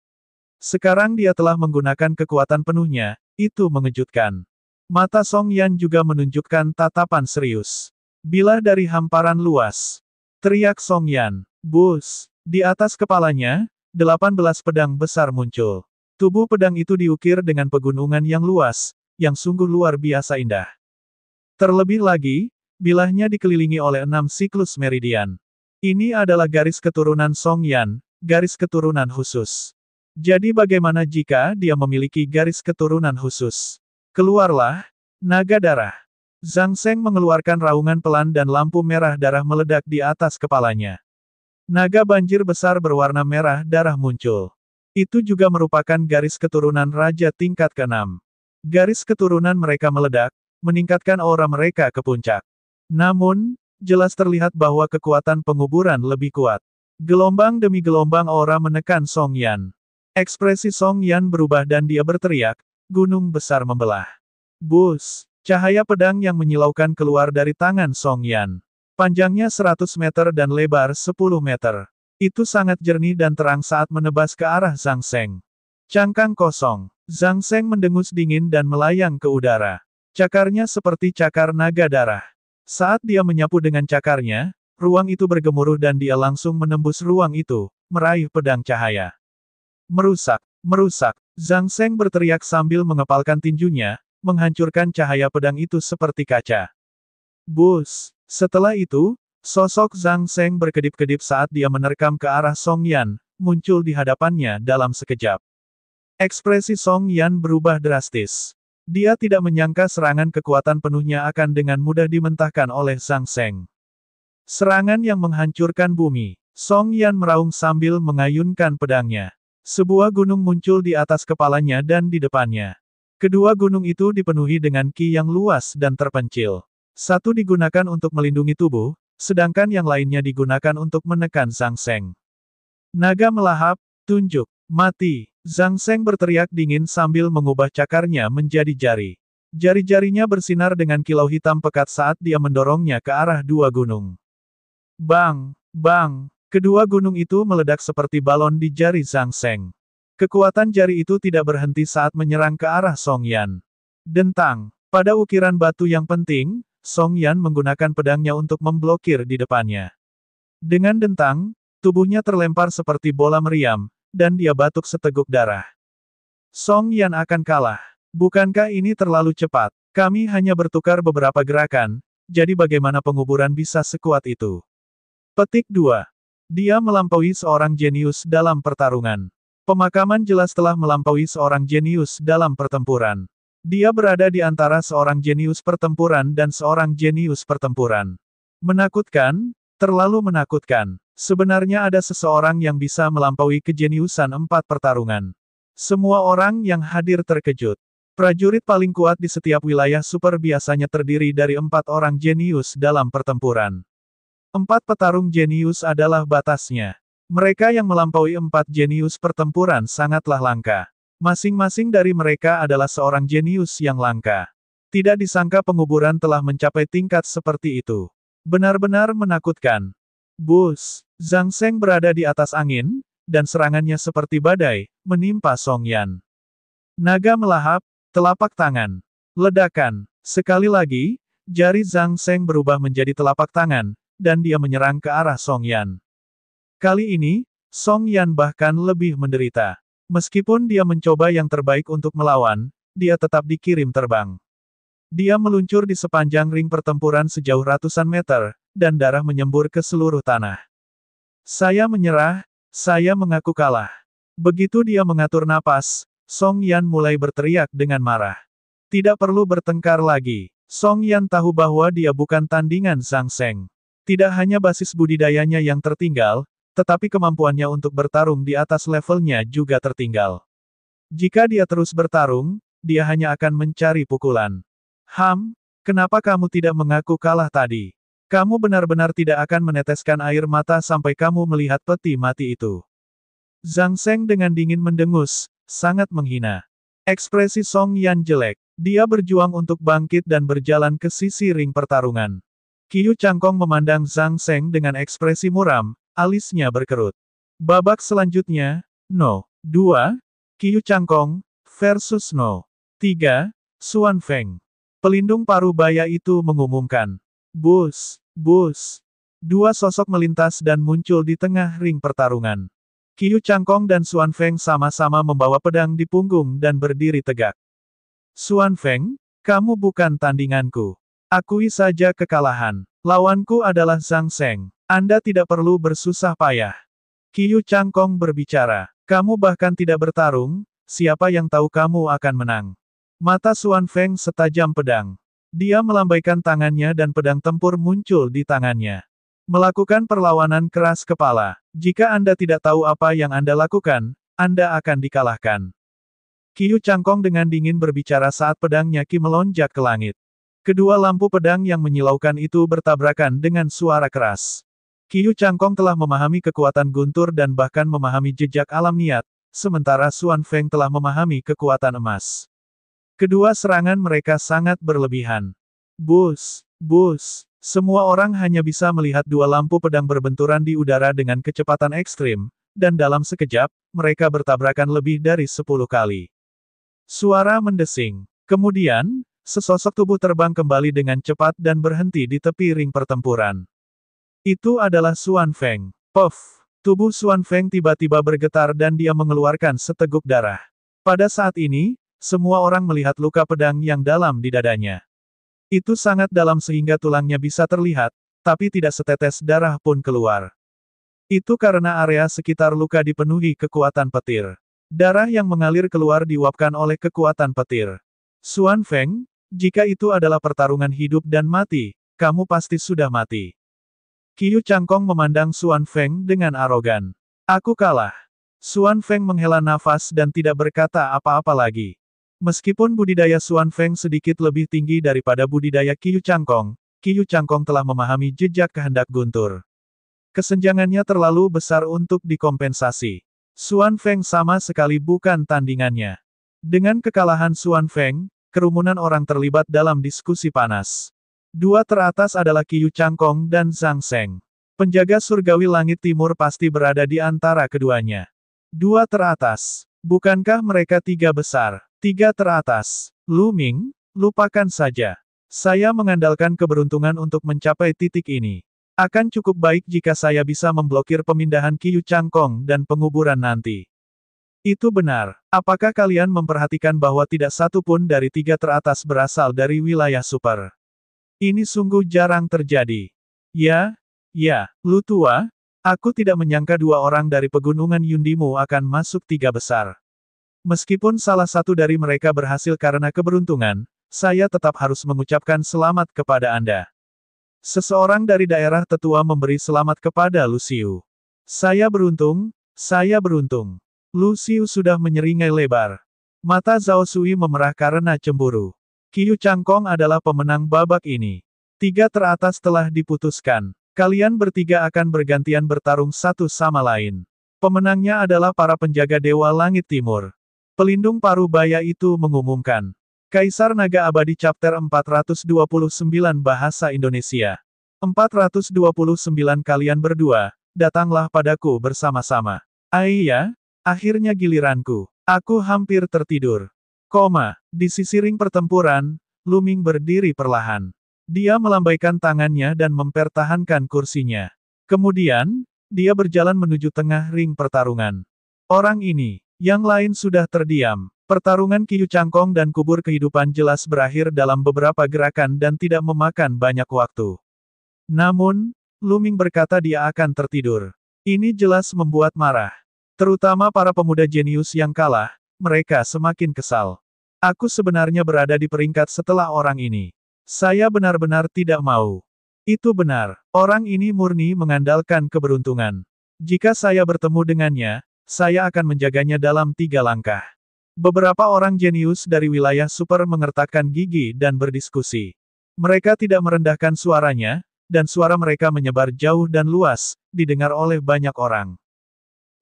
Sekarang dia telah menggunakan kekuatan penuhnya, itu mengejutkan. Mata Song Yan juga menunjukkan tatapan serius. Bila dari hamparan luas. Teriak Song Yan. Bus. Di atas kepalanya, 18 pedang besar muncul. Tubuh pedang itu diukir dengan pegunungan yang luas, yang sungguh luar biasa indah. Terlebih lagi, bilahnya dikelilingi oleh 6 siklus meridian. Ini adalah garis keturunan Song Yan, garis keturunan khusus. Jadi bagaimana jika dia memiliki garis keturunan khusus? Keluarlah, naga darah. Zhang Seng mengeluarkan raungan pelan dan lampu merah darah meledak di atas kepalanya. Naga banjir besar berwarna merah darah muncul. Itu juga merupakan garis keturunan Raja tingkat ke-6. Garis keturunan mereka meledak, meningkatkan aura mereka ke puncak. Namun, jelas terlihat bahwa kekuatan penguburan lebih kuat. Gelombang demi gelombang aura menekan Song Yan. Ekspresi Song Yan berubah dan dia berteriak, gunung besar membelah. Bus! Cahaya pedang yang menyilaukan keluar dari tangan Song Yan. Panjangnya 100 meter dan lebar 10 meter. Itu sangat jernih dan terang saat menebas ke arah Zhang Seng. Cangkang kosong. Zhang Seng mendengus dingin dan melayang ke udara. Cakarnya seperti cakar naga darah. Saat dia menyapu dengan cakarnya, ruang itu bergemuruh dan dia langsung menembus ruang itu, meraih pedang cahaya. Merusak, merusak. Zhang Seng berteriak sambil mengepalkan tinjunya, menghancurkan cahaya pedang itu seperti kaca. Bus! Setelah itu, sosok Zhang Seng berkedip-kedip saat dia menerkam ke arah Song Yan, muncul di hadapannya dalam sekejap. Ekspresi Song Yan berubah drastis. Dia tidak menyangka serangan kekuatan penuhnya akan dengan mudah dimentahkan oleh Zhang Seng. Serangan yang menghancurkan bumi. Song Yan meraung sambil mengayunkan pedangnya. Sebuah gunung muncul di atas kepalanya dan di depannya. Kedua gunung itu dipenuhi dengan Qi yang luas dan terpencil. Satu digunakan untuk melindungi tubuh, sedangkan yang lainnya digunakan untuk menekan Zhang Seng. Naga melahap, tunjuk, mati. Zhang Seng berteriak dingin sambil mengubah cakarnya menjadi jari. Jari-jarinya bersinar dengan kilau hitam pekat saat dia mendorongnya ke arah dua gunung. Bang! Bang! Kedua gunung itu meledak seperti balon di jari Zhang Seng. Kekuatan jari itu tidak berhenti saat menyerang ke arah Song Yan. Dentang. Pada ukiran batu yang penting, Song Yan menggunakan pedangnya untuk memblokir di depannya. Dengan dentang, tubuhnya terlempar seperti bola meriam, dan dia batuk seteguk darah. Song Yan akan kalah. Bukankah ini terlalu cepat? Kami hanya bertukar beberapa gerakan, jadi bagaimana penguburan bisa sekuat itu? Petik 2. Dia melampaui seorang jenius dalam pertarungan. Pemakaman jelas telah melampaui seorang jenius dalam pertempuran. Dia berada di antara seorang jenius pertempuran dan seorang jenius pertempuran. Menakutkan, terlalu menakutkan. Sebenarnya ada seseorang yang bisa melampaui kejeniusan 4 pertarungan. Semua orang yang hadir terkejut. Prajurit paling kuat di setiap wilayah super biasanya terdiri dari 4 orang jenius dalam pertempuran. 4 petarung jenius adalah batasnya. Mereka yang melampaui 4 jenius pertempuran sangatlah langka. Masing-masing dari mereka adalah seorang jenius yang langka. Tidak disangka penguburan telah mencapai tingkat seperti itu. Benar-benar menakutkan. Bus! Zhang Seng berada di atas angin, dan serangannya seperti badai, menimpa Song Yan. Naga melahap, telapak tangan. Ledakan. Sekali lagi, jari Zhang Seng berubah menjadi telapak tangan, dan dia menyerang ke arah Song Yan. Kali ini, Song Yan bahkan lebih menderita. Meskipun dia mencoba yang terbaik untuk melawan, dia tetap dikirim terbang. Dia meluncur di sepanjang ring pertempuran sejauh ratusan meter, dan darah menyembur ke seluruh tanah. Saya menyerah, saya mengaku kalah. Begitu dia mengatur napas, Song Yan mulai berteriak dengan marah. Tidak perlu bertengkar lagi. Song Yan tahu bahwa dia bukan tandingan Zhang Seng. Tidak hanya basis budidayanya yang tertinggal, tetapi kemampuannya untuk bertarung di atas levelnya juga tertinggal. Jika dia terus bertarung, dia hanya akan mencari pukulan. Kenapa kamu tidak mengaku kalah tadi? Kamu benar-benar tidak akan meneteskan air mata sampai kamu melihat peti mati itu. Zhang Seng dengan dingin mendengus, sangat menghina. Ekspresi Song Yan jelek. Dia berjuang untuk bangkit dan berjalan ke sisi ring pertarungan. Qiu Changkong memandang Zhang Seng dengan ekspresi muram, alisnya berkerut. Babak selanjutnya, No. 2. Qiu Changkong versus No. 3. Xuan Feng. Pelindung paruh baya itu mengumumkan. Bus. Dua sosok melintas dan muncul di tengah ring pertarungan. Qiu Changkong dan Xuan Feng sama-sama membawa pedang di punggung dan berdiri tegak. Xuan Feng, kamu bukan tandinganku. Akui saja kekalahan. Lawanku adalah Zhang Seng. Anda tidak perlu bersusah payah. Qiu Changkong berbicara. Kamu bahkan tidak bertarung, siapa yang tahu kamu akan menang. Mata Xuan Feng setajam pedang. Dia melambaikan tangannya dan pedang tempur muncul di tangannya. Melakukan perlawanan keras kepala. Jika Anda tidak tahu apa yang Anda lakukan, Anda akan dikalahkan. Qiu Changkong dengan dingin berbicara saat pedangnya Qi melonjak ke langit. Kedua lampu pedang yang menyilaukan itu bertabrakan dengan suara keras. Qiu Changkong telah memahami kekuatan guntur dan bahkan memahami jejak alam niat, sementara Xuan Feng telah memahami kekuatan emas. Kedua serangan mereka sangat berlebihan. Bus. Semua orang hanya bisa melihat dua lampu pedang berbenturan di udara dengan kecepatan ekstrim, dan dalam sekejap, mereka bertabrakan lebih dari 10 kali. Suara mendesing. Kemudian, sesosok tubuh terbang kembali dengan cepat dan berhenti di tepi ring pertempuran. Itu adalah Xuan Feng. Puff! Tubuh Xuan Feng tiba-tiba bergetar dan dia mengeluarkan seteguk darah. Pada saat ini, semua orang melihat luka pedang yang dalam di dadanya. Itu sangat dalam sehingga tulangnya bisa terlihat, tapi tidak setetes darah pun keluar. Itu karena area sekitar luka dipenuhi kekuatan petir. Darah yang mengalir keluar diuapkan oleh kekuatan petir. Xuan Feng, jika itu adalah pertarungan hidup dan mati, kamu pasti sudah mati. Qiu Changkong memandang Xuan Feng dengan arogan. Aku kalah. Xuan Feng menghela nafas dan tidak berkata apa-apa lagi. Meskipun budidaya Xuan Feng sedikit lebih tinggi daripada budidaya Qiu Changkong telah memahami jejak kehendak guntur. Kesenjangannya terlalu besar untuk dikompensasi. Xuan Feng sama sekali bukan tandingannya. Dengan kekalahan Xuan Feng, kerumunan orang terlibat dalam diskusi panas. Dua teratas adalah Qiu Changkong dan Zhang Seng. Penjaga surgawi langit timur pasti berada di antara keduanya. Dua teratas. Bukankah mereka tiga besar? Tiga teratas. Lu Ming, lupakan saja. Saya mengandalkan keberuntungan untuk mencapai titik ini. Akan cukup baik jika saya bisa memblokir pemindahan Qiu Changkong dan penguburan nanti. Itu benar. Apakah kalian memperhatikan bahwa tidak satu pun dari tiga teratas berasal dari wilayah super? Ini sungguh jarang terjadi. Ya, Lu tua, aku tidak menyangka dua orang dari pegunungan Yundimu akan masuk tiga besar. Meskipun salah satu dari mereka berhasil karena keberuntungan, saya tetap harus mengucapkan selamat kepada Anda. Seseorang dari daerah tetua memberi selamat kepada Lu Xiu. Saya beruntung. Lu Xiu sudah menyeringai lebar. Mata Zhao Sui memerah karena cemburu. Qiu Changkong adalah pemenang babak ini. Tiga teratas telah diputuskan. Kalian bertiga akan bergantian bertarung satu sama lain. Pemenangnya adalah para penjaga Dewa Langit Timur. Pelindung paruh baya itu mengumumkan. Kaisar Naga Abadi Chapter 429 Bahasa Indonesia. 429 Kalian berdua, datanglah padaku bersama-sama. Aiya, akhirnya giliranku. Aku hampir tertidur. Di sisi ring pertempuran, Lu Ming berdiri perlahan. Dia melambaikan tangannya dan mempertahankan kursinya. Kemudian, dia berjalan menuju tengah ring pertarungan. Orang ini, yang lain sudah terdiam. Pertarungan Qiyu Changkong dan kubur kehidupan jelas berakhir dalam beberapa gerakan dan tidak memakan banyak waktu. Namun, Lu Ming berkata dia akan tertidur. Ini jelas membuat marah. Terutama para pemuda jenius yang kalah, mereka semakin kesal. Aku sebenarnya berada di peringkat setelah orang ini. Saya benar-benar tidak mau. Itu benar, orang ini murni mengandalkan keberuntungan. Jika saya bertemu dengannya, saya akan menjaganya dalam 3 langkah. Beberapa orang jenius dari wilayah super mengertakkan gigi dan berdiskusi. Mereka tidak merendahkan suaranya, dan suara mereka menyebar jauh dan luas, didengar oleh banyak orang.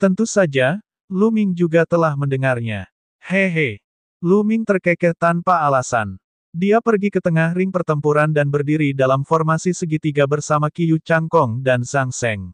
Tentu saja, Lu Ming juga telah mendengarnya. Hehe. Lu Ming terkekeh tanpa alasan. Dia pergi ke tengah ring pertempuran dan berdiri dalam formasi segitiga bersama Qiyu Changkong dan Zhang Seng.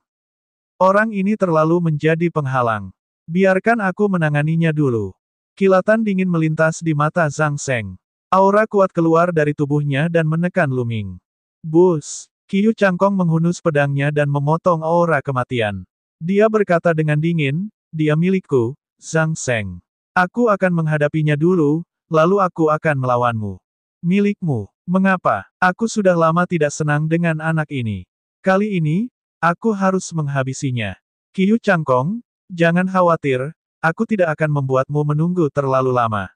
Orang ini terlalu menjadi penghalang. Biarkan aku menanganinya dulu. Kilatan dingin melintas di mata Zhang Seng. Aura kuat keluar dari tubuhnya dan menekan Lu Ming. Bus! Qiyu Changkong menghunus pedangnya dan memotong aura kematian. Dia berkata dengan dingin, dia milikku, Zhang Seng. Aku akan menghadapinya dulu, lalu aku akan melawanmu. Milikmu. Mengapa? Aku sudah lama tidak senang dengan anak ini. Kali ini, aku harus menghabisinya. Qiyu Changkong, jangan khawatir, aku tidak akan membuatmu menunggu terlalu lama.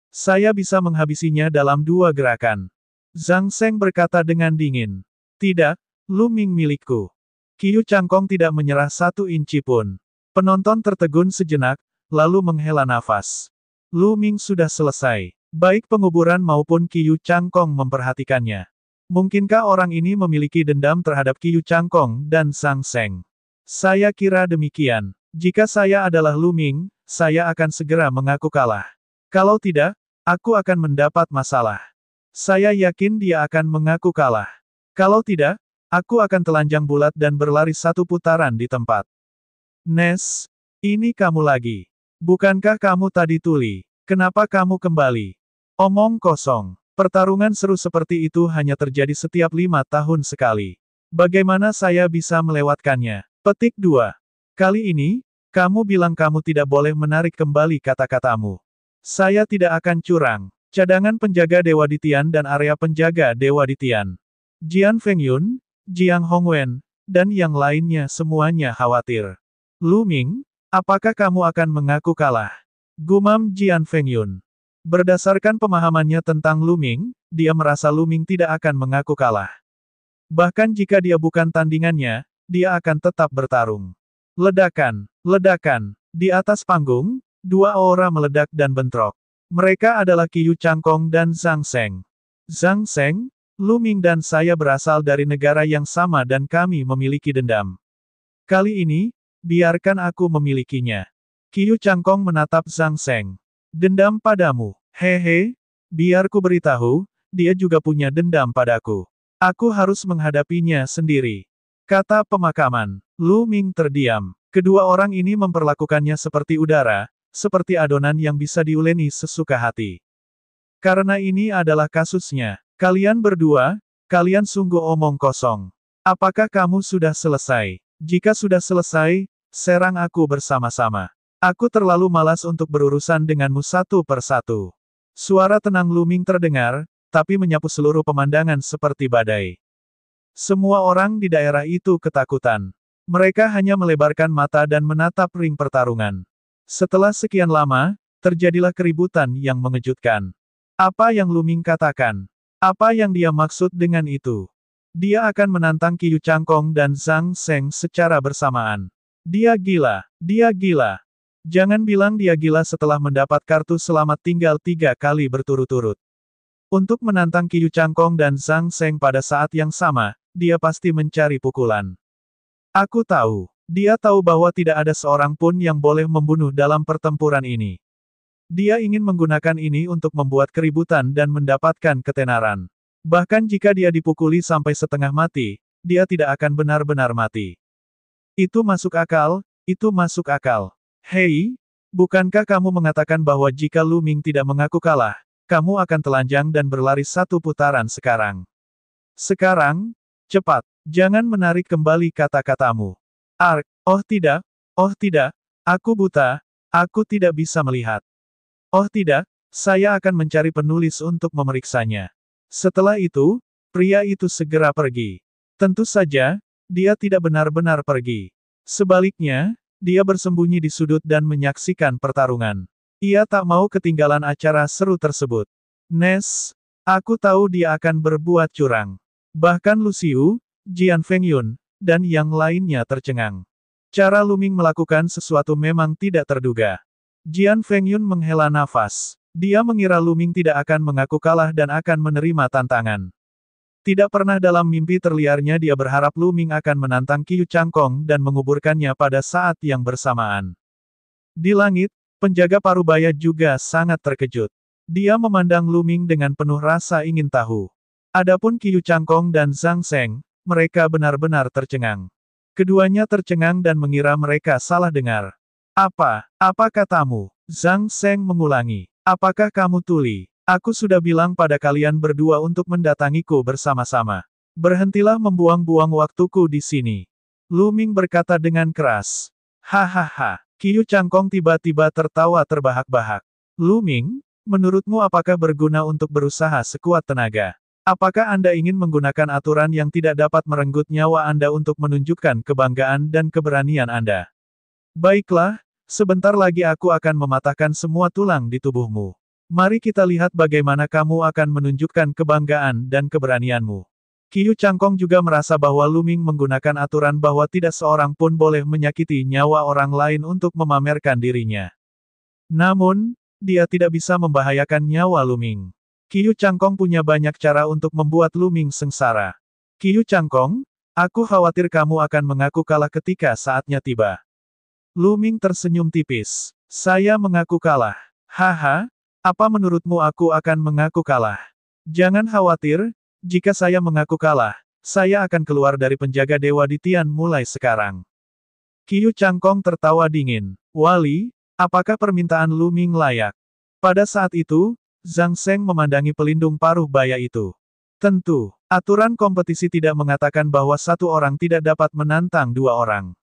Saya bisa menghabisinya dalam 2 gerakan. Zhang Seng berkata dengan dingin. Tidak, Lu Ming milikku. Qiyu Changkong tidak menyerah 1 inci pun. Penonton tertegun sejenak, lalu menghela nafas. Lu Ming sudah selesai. Baik penguburan maupun Qiyu Changkong memperhatikannya. Mungkinkah orang ini memiliki dendam terhadap Qiyu Changkong dan Zhang Seng? Saya kira demikian. Jika saya adalah Lu Ming, saya akan segera mengaku kalah. Kalau tidak, aku akan mendapat masalah. Saya yakin dia akan mengaku kalah. Kalau tidak, aku akan telanjang bulat dan berlari 1 putaran di tempat. Nes, ini kamu lagi. Bukankah kamu tadi tuli? Kenapa kamu kembali? Omong kosong. Pertarungan seru seperti itu hanya terjadi setiap 5 tahun sekali. Bagaimana saya bisa melewatkannya? Petik 2. Kali ini, kamu bilang kamu tidak boleh menarik kembali kata-katamu. Saya tidak akan curang. Cadangan penjaga Dewa Ditian dan area penjaga Dewa Ditian. Jian Fengyun, Jiang Hongwen, dan yang lainnya semuanya khawatir. Lu Ming, apakah kamu akan mengaku kalah? Gumam Jian Fengyun. Berdasarkan pemahamannya tentang Lu Ming, dia merasa Lu Ming tidak akan mengaku kalah. Bahkan jika dia bukan tandingannya, dia akan tetap bertarung. Ledakan, ledakan. Di atas panggung, 2 aura meledak dan bentrok. Mereka adalah Qiyu Changkong dan Zhang Seng. Zhang Seng, Lu Ming dan saya berasal dari negara yang sama dan kami memiliki dendam. Kali ini, biarkan aku memilikinya. Qiyu Changkong menatap Zhang Seng. Dendam padamu. Hehe, biar ku beritahu, dia juga punya dendam padaku. Aku harus menghadapinya sendiri. Kata pemakaman. Lu Ming terdiam. Kedua orang ini memperlakukannya seperti udara, seperti adonan yang bisa diuleni sesuka hati. Karena ini adalah kasusnya. Kalian berdua, kalian sungguh omong kosong. Apakah kamu sudah selesai? Jika sudah selesai, serang aku bersama-sama. Aku terlalu malas untuk berurusan denganmu 1 per 1. Suara tenang Lu Ming terdengar, tapi menyapu seluruh pemandangan seperti badai. Semua orang di daerah itu ketakutan. Mereka hanya melebarkan mata dan menatap ring pertarungan. Setelah sekian lama, terjadilah keributan yang mengejutkan. Apa yang Lu Ming katakan? Apa yang dia maksud dengan itu? Dia akan menantang Qiyu Changkong dan Zhang Seng secara bersamaan. Dia gila. Dia gila. Jangan bilang dia gila setelah mendapat kartu selamat tinggal 3 kali berturut-turut. Untuk menantang Qiyu Changkong dan Zhang Seng pada saat yang sama, dia pasti mencari pukulan. Aku tahu. Dia tahu bahwa tidak ada seorang pun yang boleh membunuh dalam pertempuran ini. Dia ingin menggunakan ini untuk membuat keributan dan mendapatkan ketenaran. Bahkan jika dia dipukuli sampai setengah mati, dia tidak akan benar-benar mati. Itu masuk akal, itu masuk akal. Hei, bukankah kamu mengatakan bahwa jika Lu Ming tidak mengaku kalah, kamu akan telanjang dan berlari 1 putaran sekarang? Sekarang, cepat, jangan menarik kembali kata-katamu. Ark, oh tidak, aku buta, aku tidak bisa melihat. Oh tidak, saya akan mencari penulis untuk memeriksanya. Setelah itu, pria itu segera pergi. Tentu saja, dia tidak benar-benar pergi. Sebaliknya, dia bersembunyi di sudut dan menyaksikan pertarungan. Ia tak mau ketinggalan acara seru tersebut. Nes, aku tahu dia akan berbuat curang. Bahkan Luciu, Jian Fengyun, dan yang lainnya tercengang. Cara Lu Ming melakukan sesuatu memang tidak terduga. Jian Fengyun menghela nafas. Dia mengira Lu Ming tidak akan mengaku kalah dan akan menerima tantangan. Tidak pernah dalam mimpi terliarnya dia berharap Lu Ming akan menantang Qiu Changkong dan menguburkannya pada saat yang bersamaan. Di langit, penjaga parubaya juga sangat terkejut. Dia memandang Lu Ming dengan penuh rasa ingin tahu. Adapun Qiu Changkong dan Zhang Seng, mereka benar-benar tercengang. Keduanya tercengang dan mengira mereka salah dengar. Apa katamu? Zhang Seng mengulangi. Apakah kamu tuli? Aku sudah bilang pada kalian berdua untuk mendatangiku bersama-sama. Berhentilah membuang-buang waktuku di sini. Lu Ming berkata dengan keras. Hahaha. Qiu Changkong tiba-tiba tertawa terbahak-bahak. Lu Ming, menurutmu apakah berguna untuk berusaha sekuat tenaga? Apakah Anda ingin menggunakan aturan yang tidak dapat merenggut nyawa Anda untuk menunjukkan kebanggaan dan keberanian Anda? Baiklah, sebentar lagi aku akan mematahkan semua tulang di tubuhmu. Mari kita lihat bagaimana kamu akan menunjukkan kebanggaan dan keberanianmu. Qiu Changkong juga merasa bahwa Lu Ming menggunakan aturan bahwa tidak seorang pun boleh menyakiti nyawa orang lain untuk memamerkan dirinya. Namun, dia tidak bisa membahayakan nyawa Lu Ming. Qiu Changkong punya banyak cara untuk membuat Lu Ming sengsara. Qiu Changkong, aku khawatir kamu akan mengaku kalah ketika saatnya tiba. Lu Ming tersenyum tipis. Saya mengaku kalah. Haha, apa menurutmu aku akan mengaku kalah? Jangan khawatir, jika saya mengaku kalah, saya akan keluar dari penjaga Dewa di Tian mulai sekarang. Qiu Changkong tertawa dingin. Wali, apakah permintaan Lu Ming layak? Pada saat itu, Zhang Seng memandangi pelindung paruh baya itu. Tentu, aturan kompetisi tidak mengatakan bahwa satu orang tidak dapat menantang dua orang.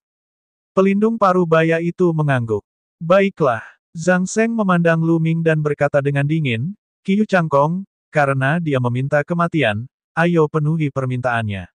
Pelindung paruh baya itu mengangguk. Baiklah, Zhang Seng memandang Lu Ming dan berkata dengan dingin, Qiu Changkong, karena dia meminta kematian, ayo penuhi permintaannya.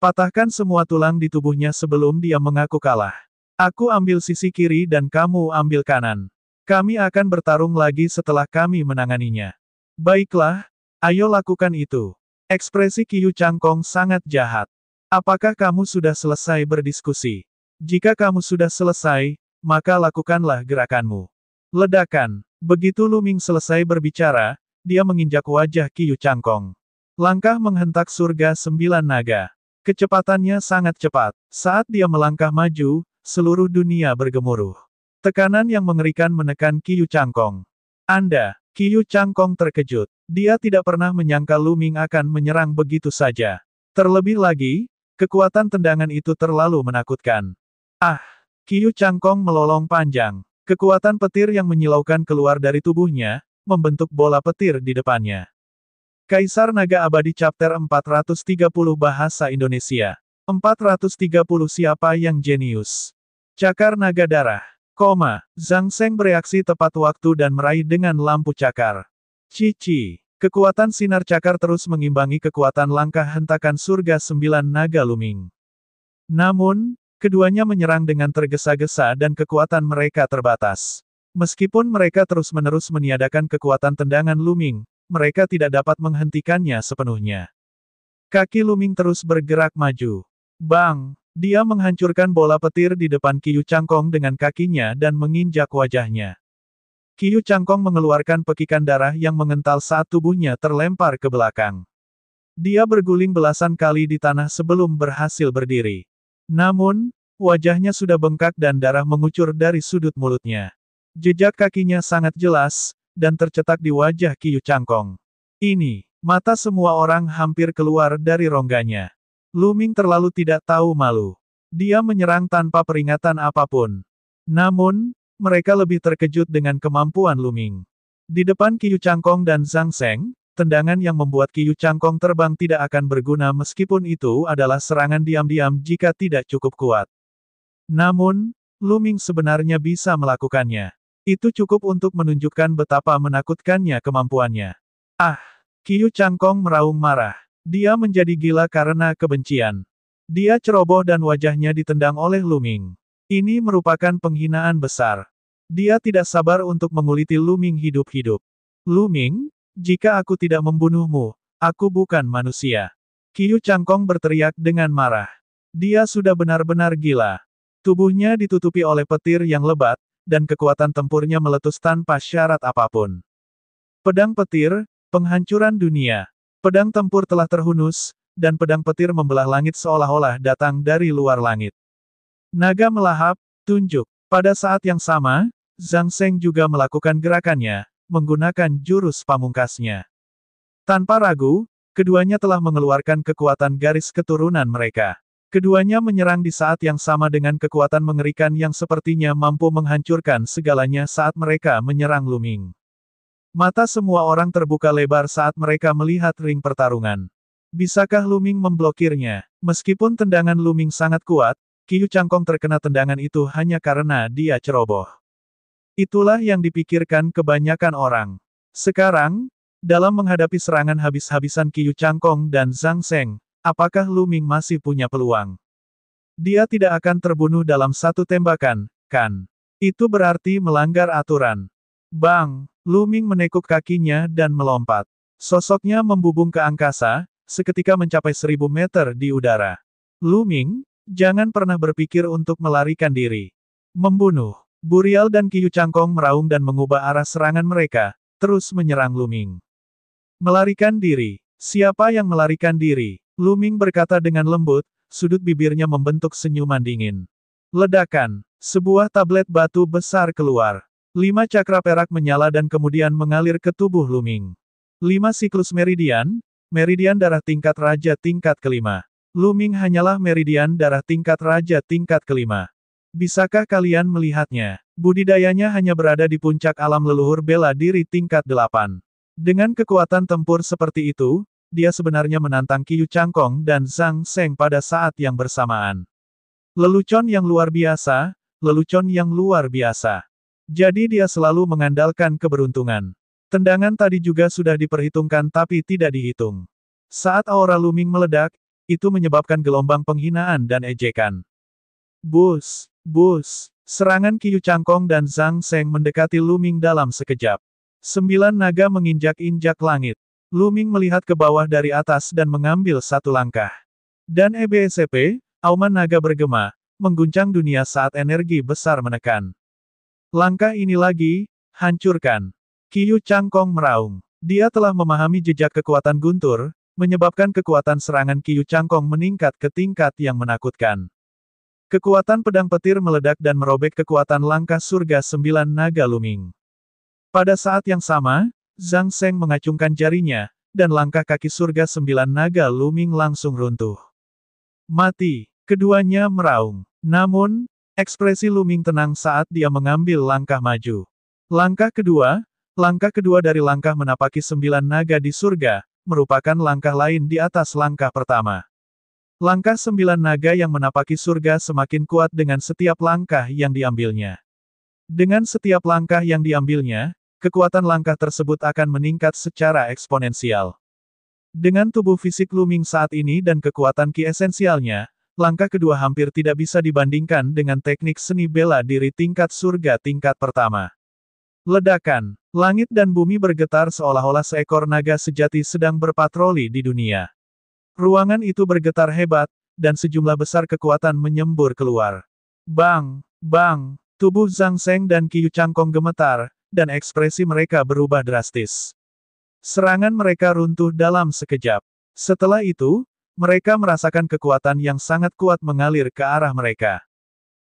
Patahkan semua tulang di tubuhnya sebelum dia mengaku kalah. Aku ambil sisi kiri dan kamu ambil kanan. Kami akan bertarung lagi setelah kami menanganinya. Baiklah, ayo lakukan itu. Ekspresi Qiu Changkong sangat jahat. Apakah kamu sudah selesai berdiskusi? Jika kamu sudah selesai, maka lakukanlah gerakanmu. Ledakan. Begitu Lu Ming selesai berbicara, dia menginjak wajah Qiu Changkong. Langkah menghentak surga 9 naga. Kecepatannya sangat cepat. Saat dia melangkah maju, seluruh dunia bergemuruh. Tekanan yang mengerikan menekan Qiu Changkong. Qiu Changkong terkejut. Dia tidak pernah menyangka Lu Ming akan menyerang begitu saja. Terlebih lagi, kekuatan tendangan itu terlalu menakutkan. Qiu Changkong melolong panjang. Kekuatan petir yang menyilaukan keluar dari tubuhnya, membentuk bola petir di depannya. Kaisar Naga Abadi Chapter 430 Bahasa Indonesia. 430 Siapa yang jenius? Cakar Naga Darah. Zhang Seng bereaksi tepat waktu dan meraih dengan lampu cakar. Cici. Kekuatan sinar cakar terus mengimbangi kekuatan langkah hentakan surga 9 naga Lu Ming. Namun, keduanya menyerang dengan tergesa-gesa dan kekuatan mereka terbatas. Meskipun mereka terus-menerus meniadakan kekuatan tendangan Lu Ming, mereka tidak dapat menghentikannya sepenuhnya. Kaki Lu Ming terus bergerak maju. Bang! Dia menghancurkan bola petir di depan Qiu Changkong dengan kakinya dan menginjak wajahnya. Qiu Changkong mengeluarkan pekikan darah yang mengental saat tubuhnya terlempar ke belakang. Dia berguling belasan kali di tanah sebelum berhasil berdiri. Namun, wajahnya sudah bengkak dan darah mengucur dari sudut mulutnya. Jejak kakinya sangat jelas, dan tercetak di wajah Qiu Changkong. Ini, mata semua orang hampir keluar dari rongganya. Lu Ming terlalu tidak tahu malu. Dia menyerang tanpa peringatan apapun. Namun, mereka lebih terkejut dengan kemampuan Lu Ming. Di depan Qiu Changkong dan Zhang Seng, tendangan yang membuat Qiu Changkong terbang tidak akan berguna meskipun itu adalah serangan diam-diam jika tidak cukup kuat. Namun, Luming sebenarnya bisa melakukannya. Itu cukup untuk menunjukkan betapa menakutkannya kemampuannya. Ah! Qiu Changkong meraung marah. Dia menjadi gila karena kebencian. Dia ceroboh dan wajahnya ditendang oleh Luming. Ini merupakan penghinaan besar. Dia tidak sabar untuk menguliti Luming hidup-hidup. Luming, jika aku tidak membunuhmu, aku bukan manusia. Qiu Changkong berteriak dengan marah. Dia sudah benar-benar gila. Tubuhnya ditutupi oleh petir yang lebat, dan kekuatan tempurnya meletus tanpa syarat apapun. Pedang petir, penghancuran dunia. Pedang tempur telah terhunus, dan pedang petir membelah langit seolah-olah datang dari luar langit. Naga melahap, tunjuk. Pada saat yang sama, Zhang Seng juga melakukan gerakannya, menggunakan jurus pamungkasnya. Tanpa ragu, keduanya telah mengeluarkan kekuatan garis keturunan mereka. Keduanya menyerang di saat yang sama dengan kekuatan mengerikan yang sepertinya mampu menghancurkan segalanya saat mereka menyerang Luming. Mata semua orang terbuka lebar saat mereka melihat ring pertarungan. Bisakah Luming memblokirnya? Meskipun tendangan Luming sangat kuat, Qiu Changkong terkena tendangan itu hanya karena dia ceroboh. Itulah yang dipikirkan kebanyakan orang. Sekarang, dalam menghadapi serangan habis-habisan Qiu Changkong dan Zhang Seng, apakah Luming masih punya peluang? Dia tidak akan terbunuh dalam satu tembakan, kan? Itu berarti melanggar aturan. Bang! Luming menekuk kakinya dan melompat. Sosoknya membubung ke angkasa, seketika mencapai 1000 meter di udara. Luming, jangan pernah berpikir untuk melarikan diri. Membunuh. Burial dan Qiu Changkong meraung dan mengubah arah serangan mereka, terus menyerang Luming. Melarikan diri. Siapa yang melarikan diri? Luming berkata dengan lembut, sudut bibirnya membentuk senyuman dingin. Ledakan. Sebuah tablet batu besar keluar. 5 cakra perak menyala dan kemudian mengalir ke tubuh Luming. 5 siklus meridian, meridian darah tingkat raja tingkat kelima. Luming hanyalah meridian darah tingkat raja tingkat kelima. Bisakah kalian melihatnya? Budidayanya hanya berada di puncak alam leluhur bela diri tingkat 8. Dengan kekuatan tempur seperti itu, dia sebenarnya menantang Qiu Changkong dan Zhang Seng pada saat yang bersamaan. Lelucon yang luar biasa, lelucon yang luar biasa. Jadi dia selalu mengandalkan keberuntungan. Tendangan tadi juga sudah diperhitungkan tapi tidak dihitung. Saat aura Luming meledak, itu menyebabkan gelombang penghinaan dan ejekan. Bus! Bus! Serangan Qiu Changkong dan Zhang Seng mendekati Luming dalam sekejap. 9 naga menginjak-injak langit. Luming melihat ke bawah dari atas dan mengambil satu langkah. Dan EBSP, auman naga bergema, mengguncang dunia saat energi besar menekan. Langkah ini lagi, hancurkan. Qiu Changkong meraung. Dia telah memahami jejak kekuatan guntur, menyebabkan kekuatan serangan Qiu Changkong meningkat ke tingkat yang menakutkan. Kekuatan pedang petir meledak dan merobek kekuatan langkah surga 9 naga Luming. Pada saat yang sama, Zhang Seng mengacungkan jarinya, dan langkah kaki surga 9 naga Luming langsung runtuh. Mati. Keduanya meraung. Namun, ekspresi Luming tenang saat dia mengambil langkah maju. Langkah kedua dari langkah menapaki 9 naga di surga, merupakan langkah lain di atas langkah pertama. Langkah 9 naga yang menapaki surga semakin kuat dengan setiap langkah yang diambilnya. Dengan setiap langkah yang diambilnya, kekuatan langkah tersebut akan meningkat secara eksponensial. Dengan tubuh fisik Luming saat ini dan kekuatan ki esensialnya, langkah kedua hampir tidak bisa dibandingkan dengan teknik seni bela diri tingkat surga tingkat pertama. Ledakan. Langit dan bumi bergetar seolah-olah seekor naga sejati sedang berpatroli di dunia. Ruangan itu bergetar hebat, dan sejumlah besar kekuatan menyembur keluar. Bang! Bang! Tubuh Zhang Seng dan Qiu Changkong gemetar, dan ekspresi mereka berubah drastis. Serangan mereka runtuh dalam sekejap. Setelah itu, mereka merasakan kekuatan yang sangat kuat mengalir ke arah mereka.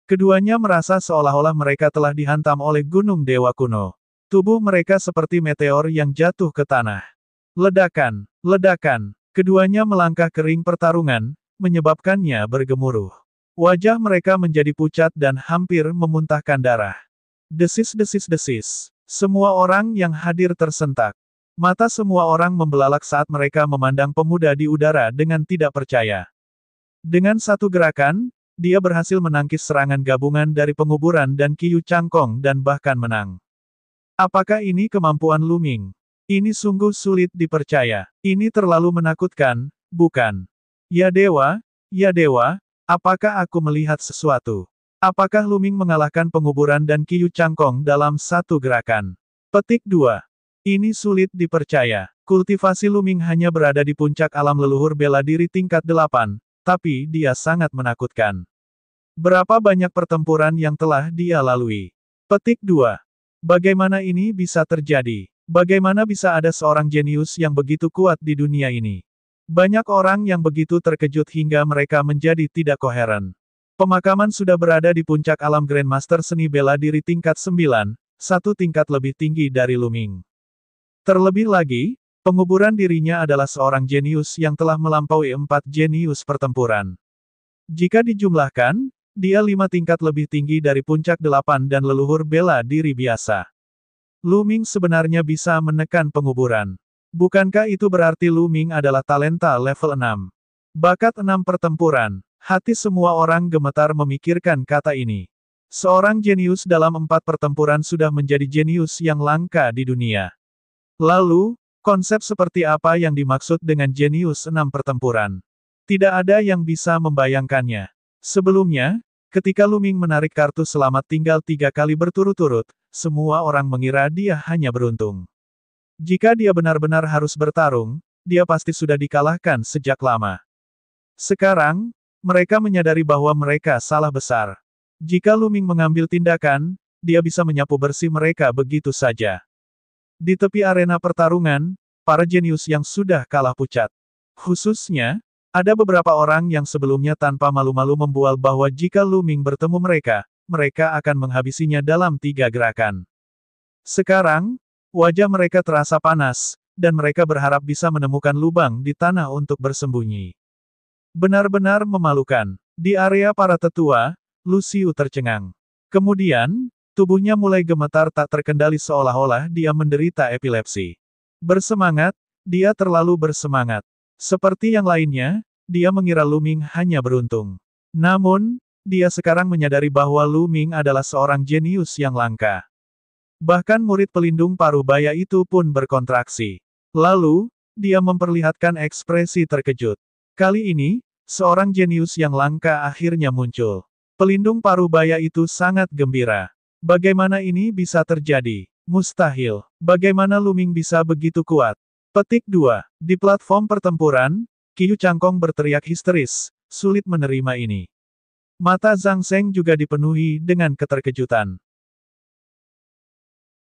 Keduanya merasa seolah-olah mereka telah dihantam oleh gunung dewa kuno. Tubuh mereka seperti meteor yang jatuh ke tanah. Ledakan, ledakan. Keduanya melangkah ke ring pertarungan, menyebabkannya bergemuruh. Wajah mereka menjadi pucat dan hampir memuntahkan darah. Desis-desis-desis. Semua orang yang hadir tersentak. Mata semua orang membelalak saat mereka memandang pemuda di udara dengan tidak percaya. Dengan satu gerakan, dia berhasil menangkis serangan gabungan dari penguburan dan Qiu Changkong dan bahkan menang. Apakah ini kemampuan Lu Ming? Ini sungguh sulit dipercaya. Ini terlalu menakutkan, bukan? Ya dewa, apakah aku melihat sesuatu? Apakah Lu Ming mengalahkan penguburan dan Qiu Changkong dalam satu gerakan? Petik 2. Ini sulit dipercaya. Kultivasi Lu Ming hanya berada di puncak alam leluhur bela diri tingkat 8, tapi dia sangat menakutkan. Berapa banyak pertempuran yang telah dia lalui? Petik 2. Bagaimana ini bisa terjadi? Bagaimana bisa ada seorang jenius yang begitu kuat di dunia ini? Banyak orang yang begitu terkejut hingga mereka menjadi tidak koheren. Pemakaman sudah berada di puncak alam Grandmaster seni bela diri tingkat 9, satu tingkat lebih tinggi dari Lu Ming. Terlebih lagi, penguburan dirinya adalah seorang jenius yang telah melampaui 4 jenius pertempuran. Jika dijumlahkan, dia 5 tingkat lebih tinggi dari puncak 8 dan leluhur bela diri biasa. Lu Ming sebenarnya bisa menekan penguburan. Bukankah itu berarti Lu Ming adalah talenta level 6? Bakat 6 pertempuran. Hati semua orang gemetar memikirkan kata ini. Seorang jenius dalam 4 pertempuran sudah menjadi jenius yang langka di dunia. Lalu, konsep seperti apa yang dimaksud dengan jenius 6 pertempuran? Tidak ada yang bisa membayangkannya. Sebelumnya, ketika Lu Ming menarik kartu selamat tinggal 3 kali berturut-turut, semua orang mengira dia hanya beruntung. Jika dia benar-benar harus bertarung, dia pasti sudah dikalahkan sejak lama. Sekarang, mereka menyadari bahwa mereka salah besar. Jika Lu Ming mengambil tindakan, dia bisa menyapu bersih mereka begitu saja. Di tepi arena pertarungan, para jenius yang sudah kalah pucat. Khususnya, ada beberapa orang yang sebelumnya tanpa malu-malu membual bahwa jika Lu Ming bertemu mereka, mereka akan menghabisinya dalam 3 gerakan. Sekarang, wajah mereka terasa panas, dan mereka berharap bisa menemukan lubang di tanah untuk bersembunyi. Benar-benar memalukan. Di area para tetua, Lu Xiu tercengang. Kemudian, tubuhnya mulai gemetar tak terkendali seolah-olah dia menderita epilepsi. Bersemangat, dia terlalu bersemangat. Seperti yang lainnya, dia mengira Lu Ming hanya beruntung. Namun, dia sekarang menyadari bahwa Lu Ming adalah seorang jenius yang langka. Bahkan murid pelindung paruh baya itu pun berkontraksi. Lalu, dia memperlihatkan ekspresi terkejut. Kali ini, seorang jenius yang langka akhirnya muncul. Pelindung paruh baya itu sangat gembira. Bagaimana ini bisa terjadi? Mustahil. Bagaimana Lu Ming bisa begitu kuat? Petik 2. Di platform pertempuran, Qiu Changkong berteriak histeris, sulit menerima ini. Mata Zhang Seng juga dipenuhi dengan keterkejutan.